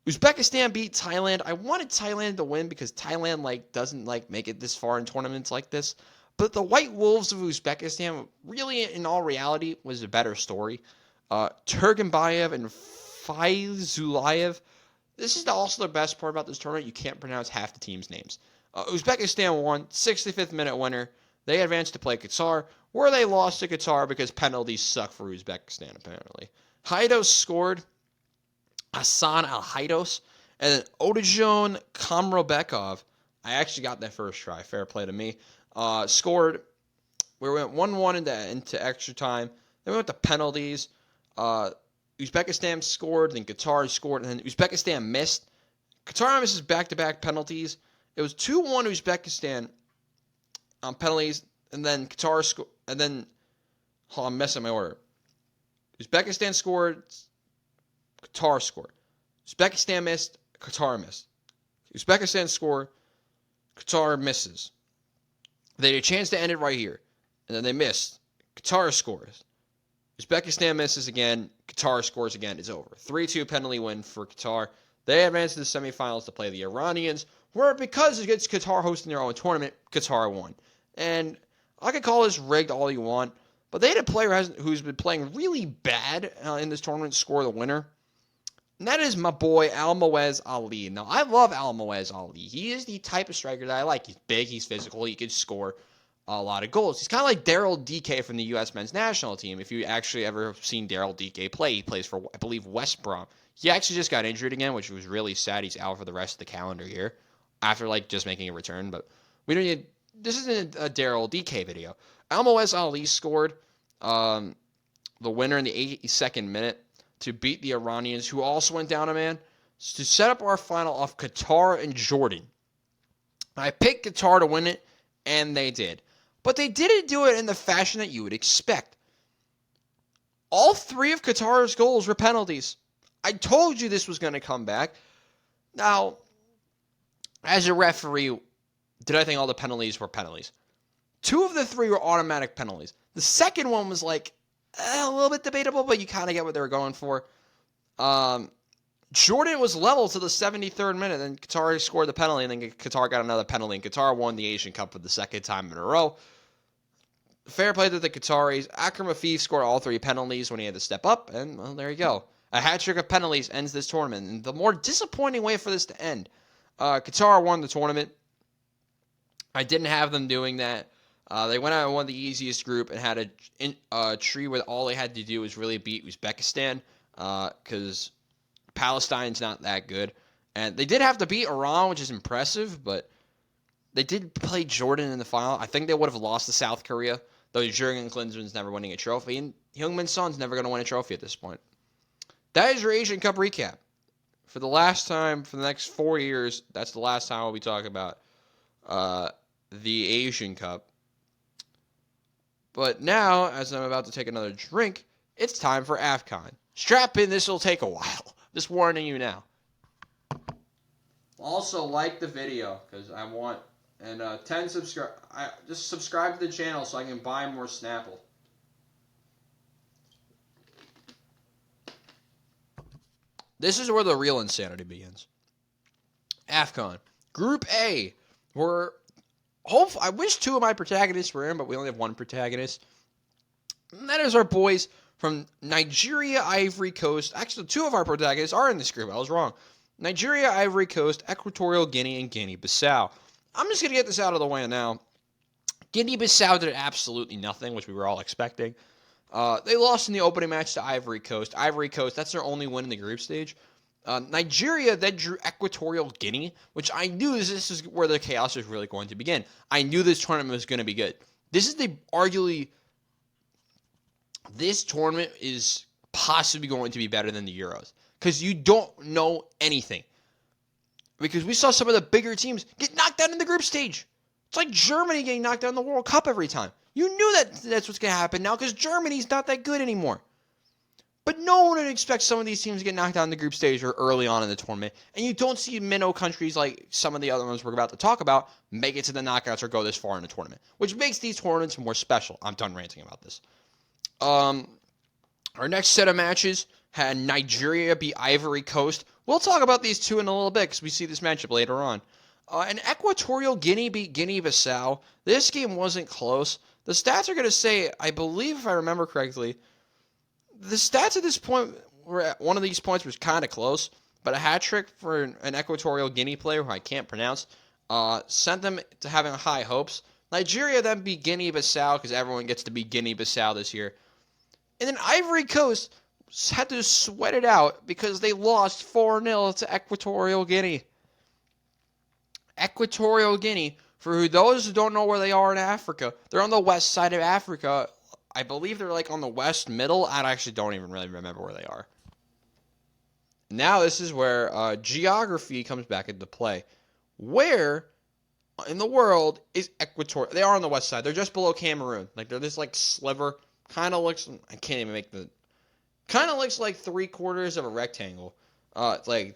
Uzbekistan beat Thailand. I wanted Thailand to win because Thailand doesn't make it this far in tournaments like this. But the White Wolves of Uzbekistan, really, in all reality, was a better story. Turgenbayev and Faizulayev. This is also the best part about this tournament. You can't pronounce half the team's names. Uzbekistan won, 65th minute winner. They advanced to play Qatar, where they lost to Qatar because penalties suck for Uzbekistan, apparently. Haidos scored, Hassan Al-Haidos, and then Odejon Kamrobekov. I actually got that first try. Fair play to me. Scored. We went 1-1 into extra time. Then we went to penalties. Uzbekistan scored, then Qatar scored, and then Uzbekistan missed. Qatar misses back-to-back penalties. It was 2-1 Uzbekistan on penalties, and then Qatar scored, and then, I'm messing my order. Uzbekistan scored, Qatar scored. Uzbekistan missed, Qatar missed. Uzbekistan scored, Qatar misses. They had a chance to end it right here, and then they missed. Qatar scores. Uzbekistan misses again. Qatar scores again. It's over. 3-2 penalty win for Qatar. They advance to the semifinals to play the Iranians, where because it's Qatar hosting their own tournament, Qatar won. And I could call this rigged all you want, but they had a player who's been playing really bad in this tournament score the winner. And that is my boy Almoez Ali. Now, I love Almoez Ali. He is the type of striker that I like. He's big, he's physical, he can score a lot of goals. He's kind of like Daryl DK from the U.S. men's national team. If you actually ever seen Daryl DK play, he plays for, I believe, West Brom. He actually just got injured again, which was really sad. He's out for the rest of the calendar year after just making a return. But we don't need. This isn't a Daryl DK video. Almoez Ali scored the winner in the 82nd minute to beat the Iranians, who also went down a man, to set up our final of Qatar and Jordan. I picked Qatar to win it, and they did. But they didn't do it in the fashion that you would expect. All 3 of Qatar's goals were penalties. I told you this was going to come back. Now, as a referee, did I think all the penalties were penalties? 2 of the 3 were automatic penalties. The second one was like a little bit debatable, but you kind of get what they were going for. Jordan was level to the 73rd minute, then Qatar scored the penalty, and then Qatar got another penalty, and Qatar won the Asian Cup for the second time in a row. Fair play to the Qataris. Akram Afif scored all 3 penalties when he had to step up, and, well, there you go. A hat-trick of penalties ends this tournament, and the more disappointing way for this to end. Qatar won the tournament. I didn't have them doing that. They went out and won the easiest group and had a tree where all they had to do was really beat Uzbekistan, because Palestine's not that good. And they did have to beat Iran, which is impressive, but they did play Jordan in the final. I think they would have lost to South Korea, though Jurgen Klinsmann's never winning a trophy, and Heung-min Son's never going to win a trophy at this point. That is your Asian Cup recap. For the last time, for the next 4 years, that's the last time we'll be talking about the Asian Cup. But now, as I'm about to take another drink, it's time for AFCON. Strap in, this will take a while. Just warning you now. Also, like the video, because I want, and 10 subscribe. Just subscribe to the channel so I can buy more Snapple. This is where the real insanity begins. AFCON. Group A. I wish 2 of my protagonists were in, but we only have 1 protagonist. And that is our boys from Nigeria, Ivory Coast. Actually, 2 of our protagonists are in this group. I was wrong. Nigeria, Ivory Coast, Equatorial Guinea, and Guinea-Bissau. I'm just going to get this out of the way now. Guinea-Bissau did absolutely nothing, which we were all expecting. They lost in the opening match to Ivory Coast. Ivory Coast, that's their only win in the group stage. Nigeria then drew Equatorial Guinea, which I knew this is where the chaos was really going to begin. I knew this tournament was going to be good. This tournament is possibly going to be better than the Euros, because you don't know anything. Because we saw some of the bigger teams get knocked out in the group stage. It's like Germany getting knocked out in the World Cup every time. You knew that's what's going to happen now, because Germany's not that good anymore. But no one would expect some of these teams to get knocked out in the group stage or early on in the tournament. And you don't see minnow countries like some of the other ones we're about to talk about make it to the knockouts or go this far in the tournament, which makes these tournaments more special. I'm done ranting about this. Our next set of matches had Nigeria beat Ivory Coast. We'll talk about these 2 in a little bit because we see this matchup later on. And Equatorial Guinea beat Guinea-Bissau. This game wasn't close. The stats are going to say, I believe if I remember correctly, the stats at this point were at one of these points was kind of close, but a hat trick for an Equatorial Guinea player who I can't pronounce sent them to having high hopes. Nigeria then beat Guinea-Bissau because everyone gets to beat Guinea-Bissau this year. And then Ivory Coast had to sweat it out because they lost 4-0 to Equatorial Guinea. Equatorial Guinea, for those who don't know where they are in Africa, they're on the west side of Africa. I believe they're like on the west middle. I actually don't even really remember where they are. Now this is where geography comes back into play. Where in the world is Equatorial? They are on the west side. They're just below Cameroon. Like they're this like sliver. Kind of looks. I can't even make the. Kind of looks like 3/4 of a rectangle. It's like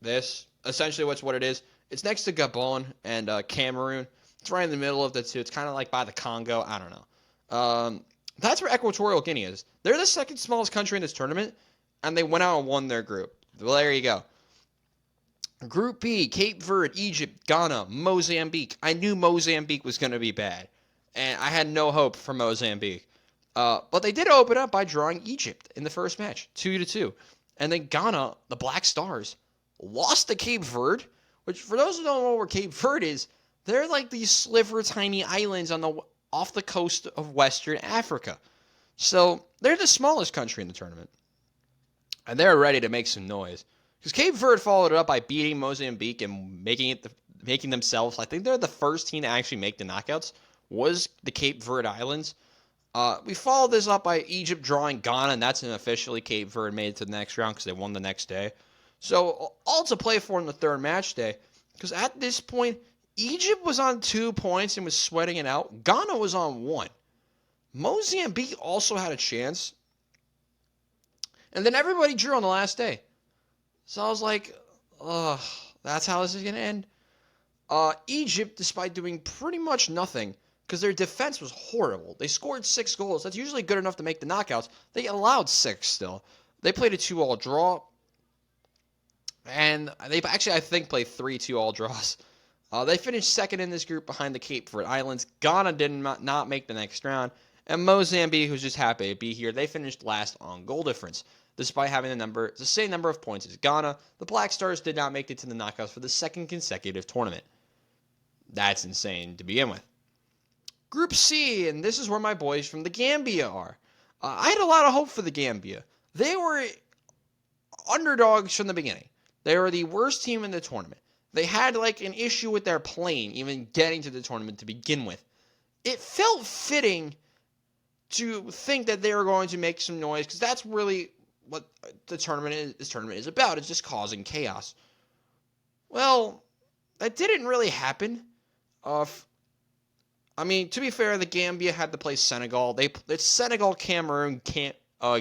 this. Essentially, what it is. It's next to Gabon and Cameroon. It's right in the middle of the 2. It's kind of like by the Congo. I don't know. That's where Equatorial Guinea is. They're the second smallest country in this tournament, and they went out and won their group. Well, there you go. Group B, Cape Verde, Egypt, Ghana, Mozambique. I knew Mozambique was going to be bad, and I had no hope for Mozambique. But they did open up by drawing Egypt in the first match, 2-2. And then Ghana, the Black Stars, lost to Cape Verde, which for those who don't know where Cape Verde is, they're like these sliver tiny islands off the coast of Western Africa. So they're the smallest country in the tournament. And they're ready to make some noise. Because Cape Verde followed it up by beating Mozambique and making themselves, I think they're the first team to actually make the knockouts, was the Cape Verde Islands. We followed this up by Egypt drawing Ghana, and that's officially Cape Verde made it to the next round because they won the next day. So all to play for in the third match day. Because at this point, Egypt was on 2 points and was sweating it out. Ghana was on 1. Mozambique also had a chance. And then everybody drew on the last day. So I was like, ugh, that's how this is going to end. Egypt, despite doing pretty much nothing, because their defense was horrible. They scored 6 goals. That's usually good enough to make the knockouts. They allowed 6 still. They played a 2-all draw. And they actually, I think, played 3 2-all draws. They finished second in this group behind the Cape Verde Islands. Ghana did not make the next round. And Mozambique, who's just happy to be here, they finished last on goal difference. Despite having the same number of points as Ghana, the Black Stars did not make it to the knockouts for the second consecutive tournament. That's insane to begin with. Group C, and this is where my boys from the Gambia are. I had a lot of hope for the Gambia. They were underdogs from the beginning. They were the worst team in the tournament. They had like an issue with their plane even getting to the tournament to begin with. It felt fitting to think that they were going to make some noise because that's really what this tournament is about. It's just causing chaos. Well, that didn't really happen. I mean, to be fair, the Gambia had to play Senegal. It's Senegal, Cameroon,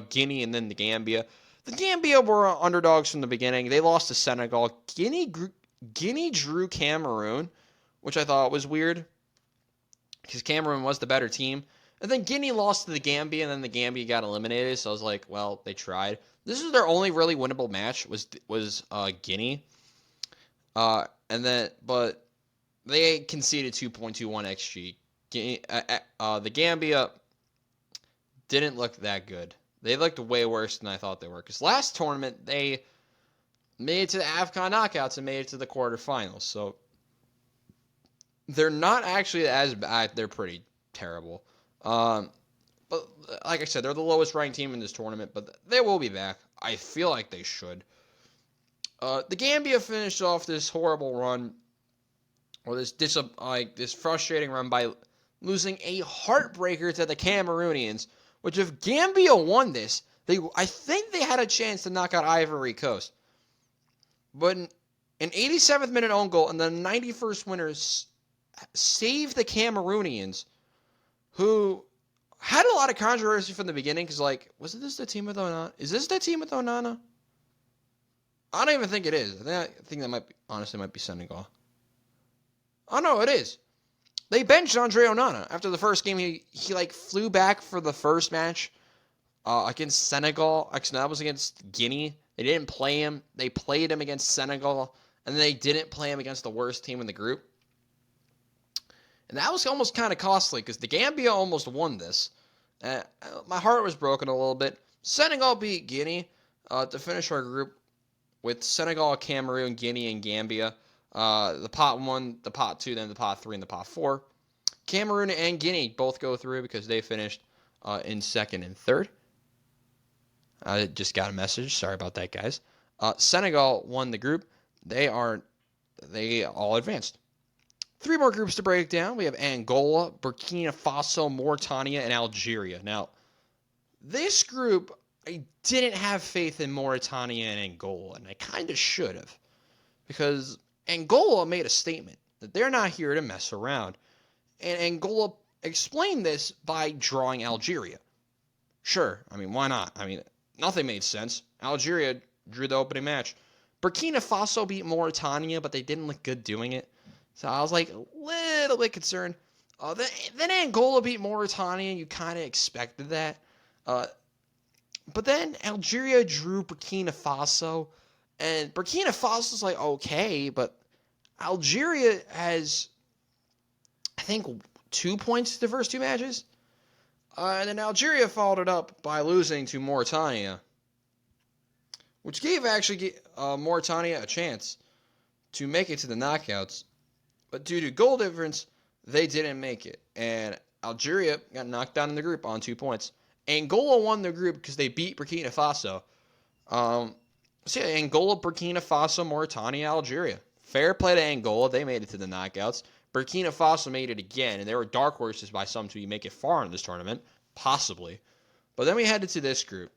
Guinea, and then the Gambia. The Gambia were underdogs from the beginning. They lost to Senegal. Guinea drew Cameroon, which I thought was weird because Cameroon was the better team. And then Guinea lost to the Gambia, and then the Gambia got eliminated. So I was like, well, they tried. This is their only really winnable match was Guinea. But they conceded 2.21 XG. The Gambia didn't look that good. They looked way worse than I thought they were. Because last tournament, they made it to the AFCON knockouts and made it to the quarterfinals. So they're not actually as bad. They're pretty terrible. But like I said, they're the lowest ranked team in this tournament. But they will be back. I feel like they should. The Gambia finished off this horrible run, or this frustrating run by losing a heartbreaker to the Cameroonians. Which if Gambia won this, I think they had a chance to knock out Ivory Coast. But an 87th minute own goal and the 91st winners saved the Cameroonians, who had a lot of controversy from the beginning. Because was this the team with Onana? Is this the team with Onana? I don't even think it is. I think that might be Senegal. Oh no, it is. They benched Andre Onana after the first game. He flew back for the first match against Senegal. Actually, that was against Guinea. They didn't play him. They played him against Senegal, and then they didn't play him against the worst team in the group. And that was almost kind of costly because the Gambia almost won this. My heart was broken a little bit. Senegal beat Guinea to finish our group with Senegal, Cameroon, Guinea, and Gambia. The pot 1, the pot 2, then the pot 3, and the pot 4. Cameroon and Guinea both go through because they finished in second and third. I just got a message. Sorry about that, guys. Senegal won the group. They all advanced. 3 more groups to break down. We have Angola, Burkina Faso, Mauritania, and Algeria. Now, this group, I didn't have faith in Mauritania and Angola, and I kind of should have. Because Angola made a statement that they're not here to mess around. And Angola explained this by drawing Algeria. Sure, why not? Nothing made sense. Algeria drew the opening match. Burkina Faso beat Mauritania, but they didn't look good doing it. So I was a little bit concerned. Then Angola beat Mauritania. You kind of expected that. But then Algeria drew Burkina Faso. And Burkina Faso's like, okay, but Algeria has, I think, 2 points the first two matches. And then Algeria followed it up by losing to Mauritania, which gave actually Mauritania a chance to make it to the knockouts. But due to goal difference, they didn't make it. And Algeria got knocked down in the group on 2 points. Angola won the group because they beat Burkina Faso. So yeah, Angola, Burkina Faso, Mauritania, Algeria. Fair play to Angola. They made it to the knockouts. Burkina Faso made it again, and they were dark horses by some to make it far in this tournament. Possibly. But then we headed to this group,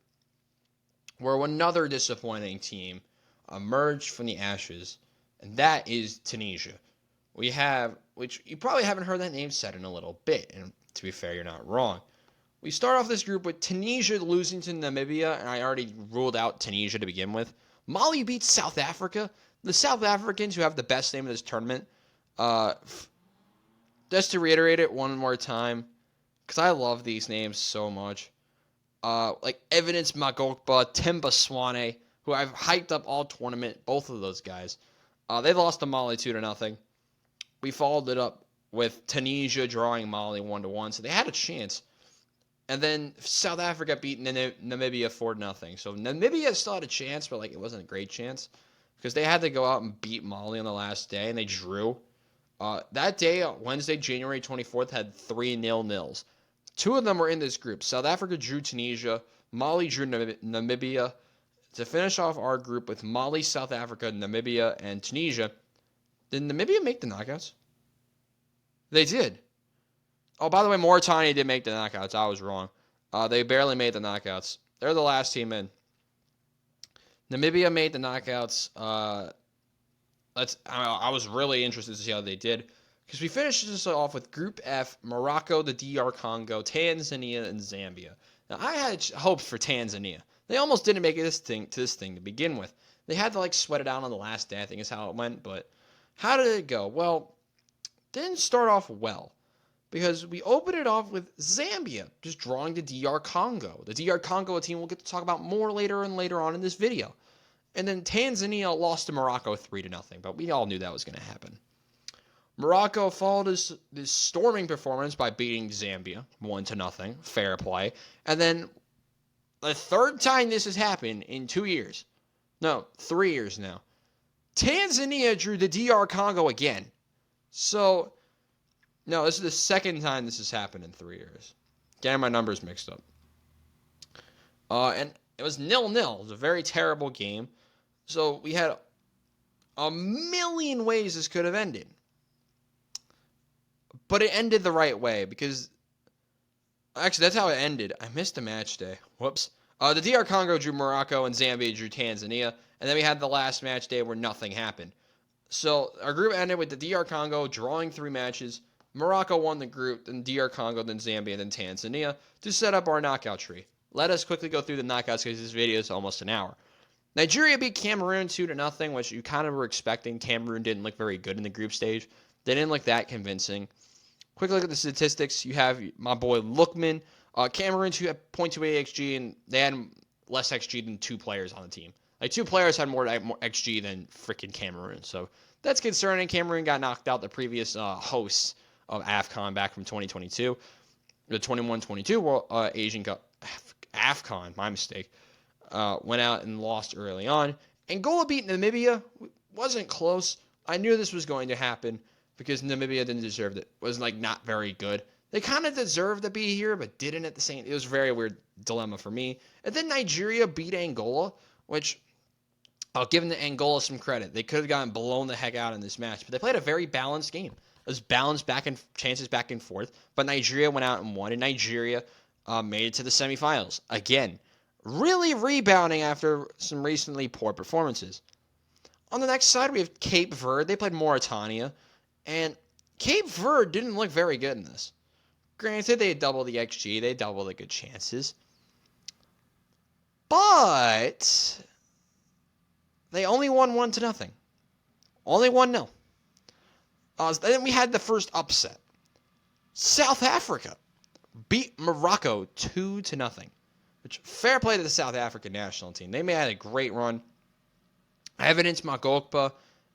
where another disappointing team emerged from the ashes, and that is Tunisia. We have, which you probably haven't heard that name said in a little bit, and to be fair, you're not wrong. We start off this group with Tunisia losing to Namibia, and I already ruled out Tunisia to begin with. Mali beats South Africa. The South Africans, who have the best name of this tournament, just to reiterate it one more time, because I love these names so much. Like Evidence Magokba, Timba Swane, who I've hyped up all tournament, both of those guys. They lost to Mali 2-0. We followed it up with Tunisia drawing Mali 1-1, so they had a chance. And then South Africa beat Namibia 4-0. So Namibia still had a chance, but it wasn't a great chance because they had to go out and beat Mali on the last day, and they drew. That day, Wednesday, January 24th, had 3 0-0s. 2 of them were in this group. South Africa drew Tunisia. Mali drew Namibia. To finish off our group with Mali, South Africa, Namibia, and Tunisia. Did Namibia make the knockouts? They did. Oh, by the way, Mauritania did make the knockouts. I was wrong. They barely made the knockouts. They're the last team in. Namibia made the knockouts. I was really interested to see how they did because we finished this off with Group F: Morocco, the DR Congo, Tanzania, and Zambia. Now, I had hopes for Tanzania. They almost didn't make this thing to begin with. They had to sweat it out on the last day, I think is how it went. But how did it go? Well, didn't start off well. Because we opened it off with Zambia just drawing the DR Congo. The DR Congo, a team we'll get to talk about more later on in this video. And then Tanzania lost to Morocco 3-0, but we all knew that was going to happen. Morocco followed this storming performance by beating Zambia 1-0, fair play. And then the third time this has happened in 2 years. No, 3 years now. Tanzania drew the DR Congo again. So, no, this is the second time this has happened in 3 years. Getting my numbers mixed up. And it was 0-0. It was a very terrible game. So we had a million ways this could have ended. But it ended the right way because... Actually, that's how it ended. I missed a match day. Whoops. The DR Congo drew Morocco and Zambia drew Tanzania. And then we had the last match day where nothing happened. So our group ended with the DR Congo drawing 3 matches. Morocco won the group, then DR Congo, then Zambia, then Tanzania to set up our knockout tree. Let us quickly go through the knockouts because this video is almost an hour. Nigeria beat Cameroon 2-0, which you kind of were expecting. Cameroon didn't look very good in the group stage. They didn't look that convincing. Quick look at the statistics. You have my boy Lookman. Cameroon 2.28 XG, and they had less XG than 2 players on the team. 2 players had more XG than freaking Cameroon. So that's concerning. Cameroon got knocked out the previous hosts of AFCON back from 2022. The 21-22 World Asian Cup. AFCON, my mistake. Went out and lost early on. Angola beat Namibia. Wasn't close. I knew this was going to happen because Namibia didn't deserve it. Was not very good. They kind of deserved to be here, but didn't at the same. It was a very weird dilemma for me. And then Nigeria beat Angola, which I'll give Angola some credit. They could have gotten blown the heck out in this match, but they played a very balanced game. It was balanced chances back and forth, but Nigeria went out and won, and Nigeria made it to the semifinals again. Really rebounding after some recently poor performances. On the next side, we have Cape Verde. They played Mauritania, and Cape Verde didn't look very good in this. Granted, they had double the XG. They had double the good chances. But they only won 1-0. Only 1-0. Then we had the first upset. South Africa beat Morocco 2-0. Which, fair play to the South African national team. They had a great run. Evidence Magokpa,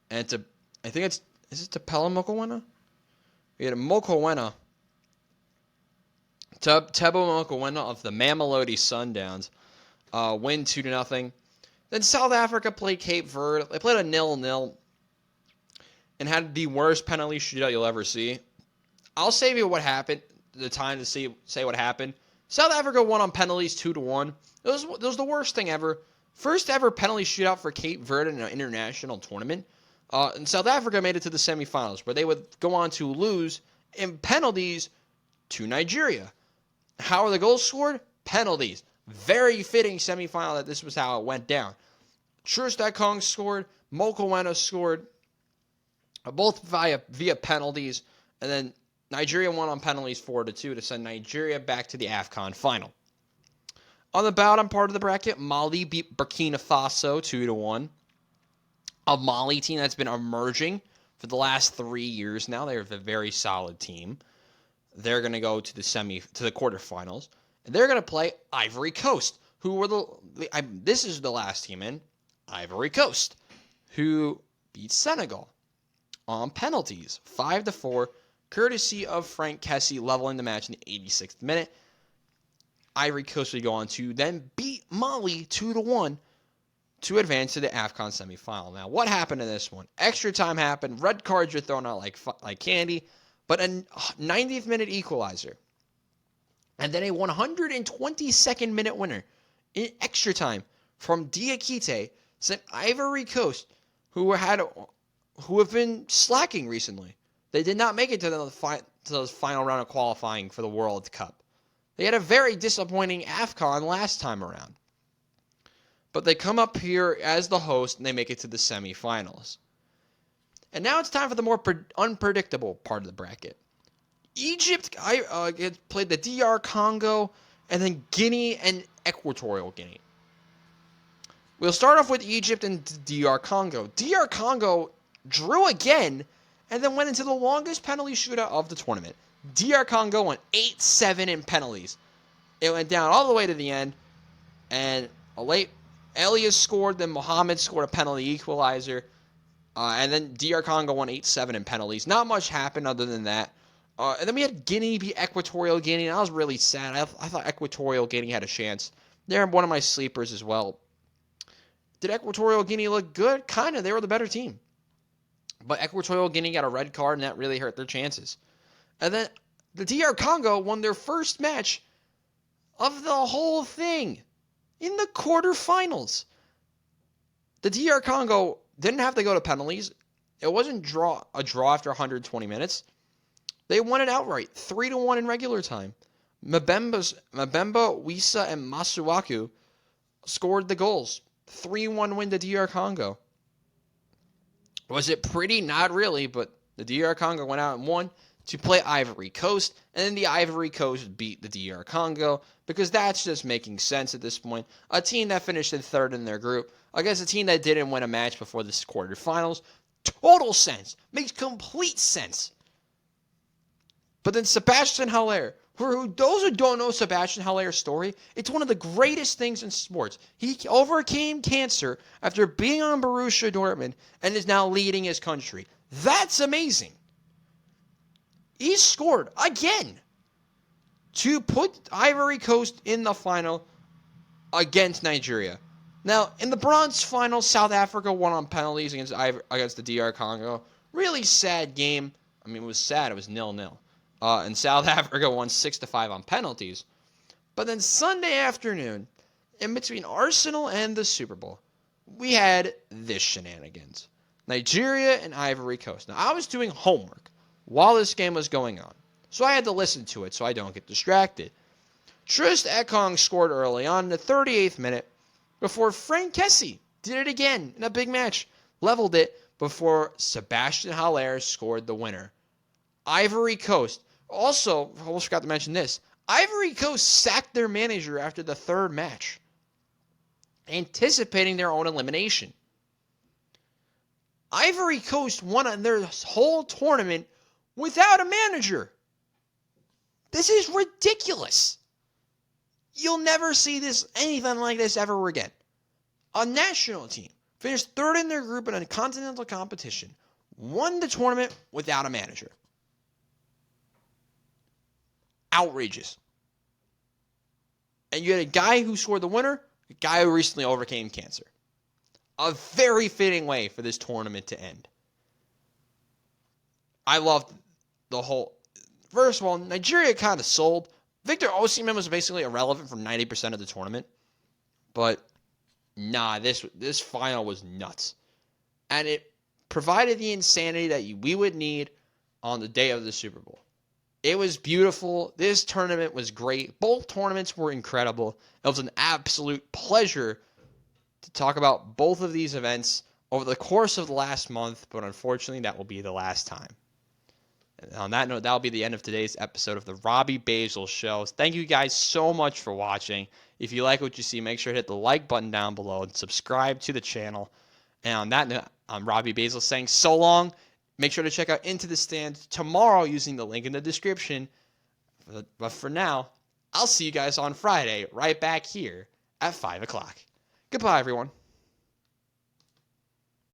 and I think is it Tapela Mokoena? We had a Mokoena. Tebo Mokoena of the Mamelodi Sundowns win 2-0. Then South Africa played Cape Verde. They played a 0-0 and had the worst penalty shootout you'll ever see. I'll save you what happened, the time to say what happened. South Africa won on penalties 2-1. It was the worst thing ever. First ever penalty shootout for Cape Verde in an international tournament. And South Africa made it to the semifinals, where they would go on to lose in penalties to Nigeria. How are the goals scored? Penalties. Very fitting semifinal that this was how it went down. Troost Ekong scored. Mokoena scored. Both via penalties. And then Nigeria won on penalties 4-2 to send Nigeria back to the AFCON final. On the bottom part of the bracket, Mali beat Burkina Faso 2-1. A Mali team that's been emerging for the last 3 years now. They're a very solid team. They're going to go to the quarterfinals. And they're going to play Ivory Coast, who were this is the last team in, Ivory Coast, who beat Senegal on penalties 5-4, courtesy of Frank Kessie leveling the match in the 86th minute. Ivory Coast would go on to then beat Mali 2-1 to advance to the AFCON semifinal. Now, what happened in this one? Extra time happened. Red cards were thrown out like candy, but a 90th minute equalizer. And then a 122nd minute winner in extra time from Diakite sent Ivory Coast, who have been slacking recently. They did not make it to the final round of qualifying for the World Cup. They had a very disappointing AFCON last time around. But they come up here as the host, and they make it to the semifinals. And now it's time for the more unpredictable part of the bracket. Egypt played the DR Congo, and then Guinea and Equatorial Guinea. We'll start off with Egypt and DR Congo. DR Congo drew again, and then went into the longest penalty shootout of the tournament. DR Congo went 8-7 in penalties. It went down all the way to the end, and Elias scored, then Mohamed scored a penalty equalizer, and then DR Congo won 8-7 in penalties. Not much happened other than that. And then we had Guinea beat Equatorial Guinea, and I was really sad. I thought Equatorial Guinea had a chance. They're one of my sleepers as well. Did Equatorial Guinea look good? Kind of. They were the better team. But Equatorial Guinea got a red card, and that really hurt their chances. And then the DR Congo won their first match of the whole thing in the quarterfinals. The DR Congo didn't have to go to penalties. It wasn't a draw after 120 minutes. They won it outright, 3-1 in regular time. Mbemba, Wisa, and Masuaku scored the goals. 3-1 win to DR Congo. Was it pretty? Not really, but the DR Congo went out and won to play Ivory Coast, and then the Ivory Coast beat the DR Congo, because that's just making sense at this point. A team that finished in third in their group against a team that didn't win a match before this quarterfinals. Total sense. Makes complete sense. But then Sebastian Haller, for those who don't know Sebastian Haller's story, it's one of the greatest things in sports. He overcame cancer after being on Borussia Dortmund and is now leading his country. That's amazing. He scored again to put Ivory Coast in the final against Nigeria. Now, in the bronze final, South Africa won on penalties against the DR Congo. Really sad game. I mean, it was sad. It was 0-0. And South Africa won 6-5 on penalties. But then Sunday afternoon, in between Arsenal and the Super Bowl, we had this shenanigans. Nigeria and Ivory Coast. Now, I was doing homework while this game was going on, so I had to listen to it so I don't get distracted. Troost Ekong scored early on in the 38th minute before Frank Kessie did it again in a big match. Leveled it before Sebastian Haller scored the winner. Ivory Coast. Also, I almost forgot to mention this. Ivory Coast sacked their manager after the third match, anticipating their own elimination. Ivory Coast won their whole tournament without a manager. This is ridiculous. You'll never see anything like this ever again. A national team finished third in their group in a continental competition, won the tournament without a manager. Outrageous. And you had a guy who scored the winner, a guy who recently overcame cancer. A very fitting way for this tournament to end. I loved the whole... First of all, Nigeria kind of sold. Victor Osimhen was basically irrelevant for 90% of the tournament. But, this final was nuts. And it provided the insanity that we would need on the day of the Super Bowl. It was beautiful. This tournament was great. Both tournaments were incredible. It was an absolute pleasure to talk about both of these events over the course of the last month, but unfortunately, that will be the last time. And on that note, that will be the end of today's episode of the Robbie Basel Show. Thank you guys so much for watching. If you like what you see, make sure to hit the like button down below and subscribe to the channel. And on that note, I'm Robbie Basel saying so long. Make sure to check out Into the Stand tomorrow using the link in the description. But for now, I'll see you guys on Friday right back here at 5 o'clock. Goodbye, everyone.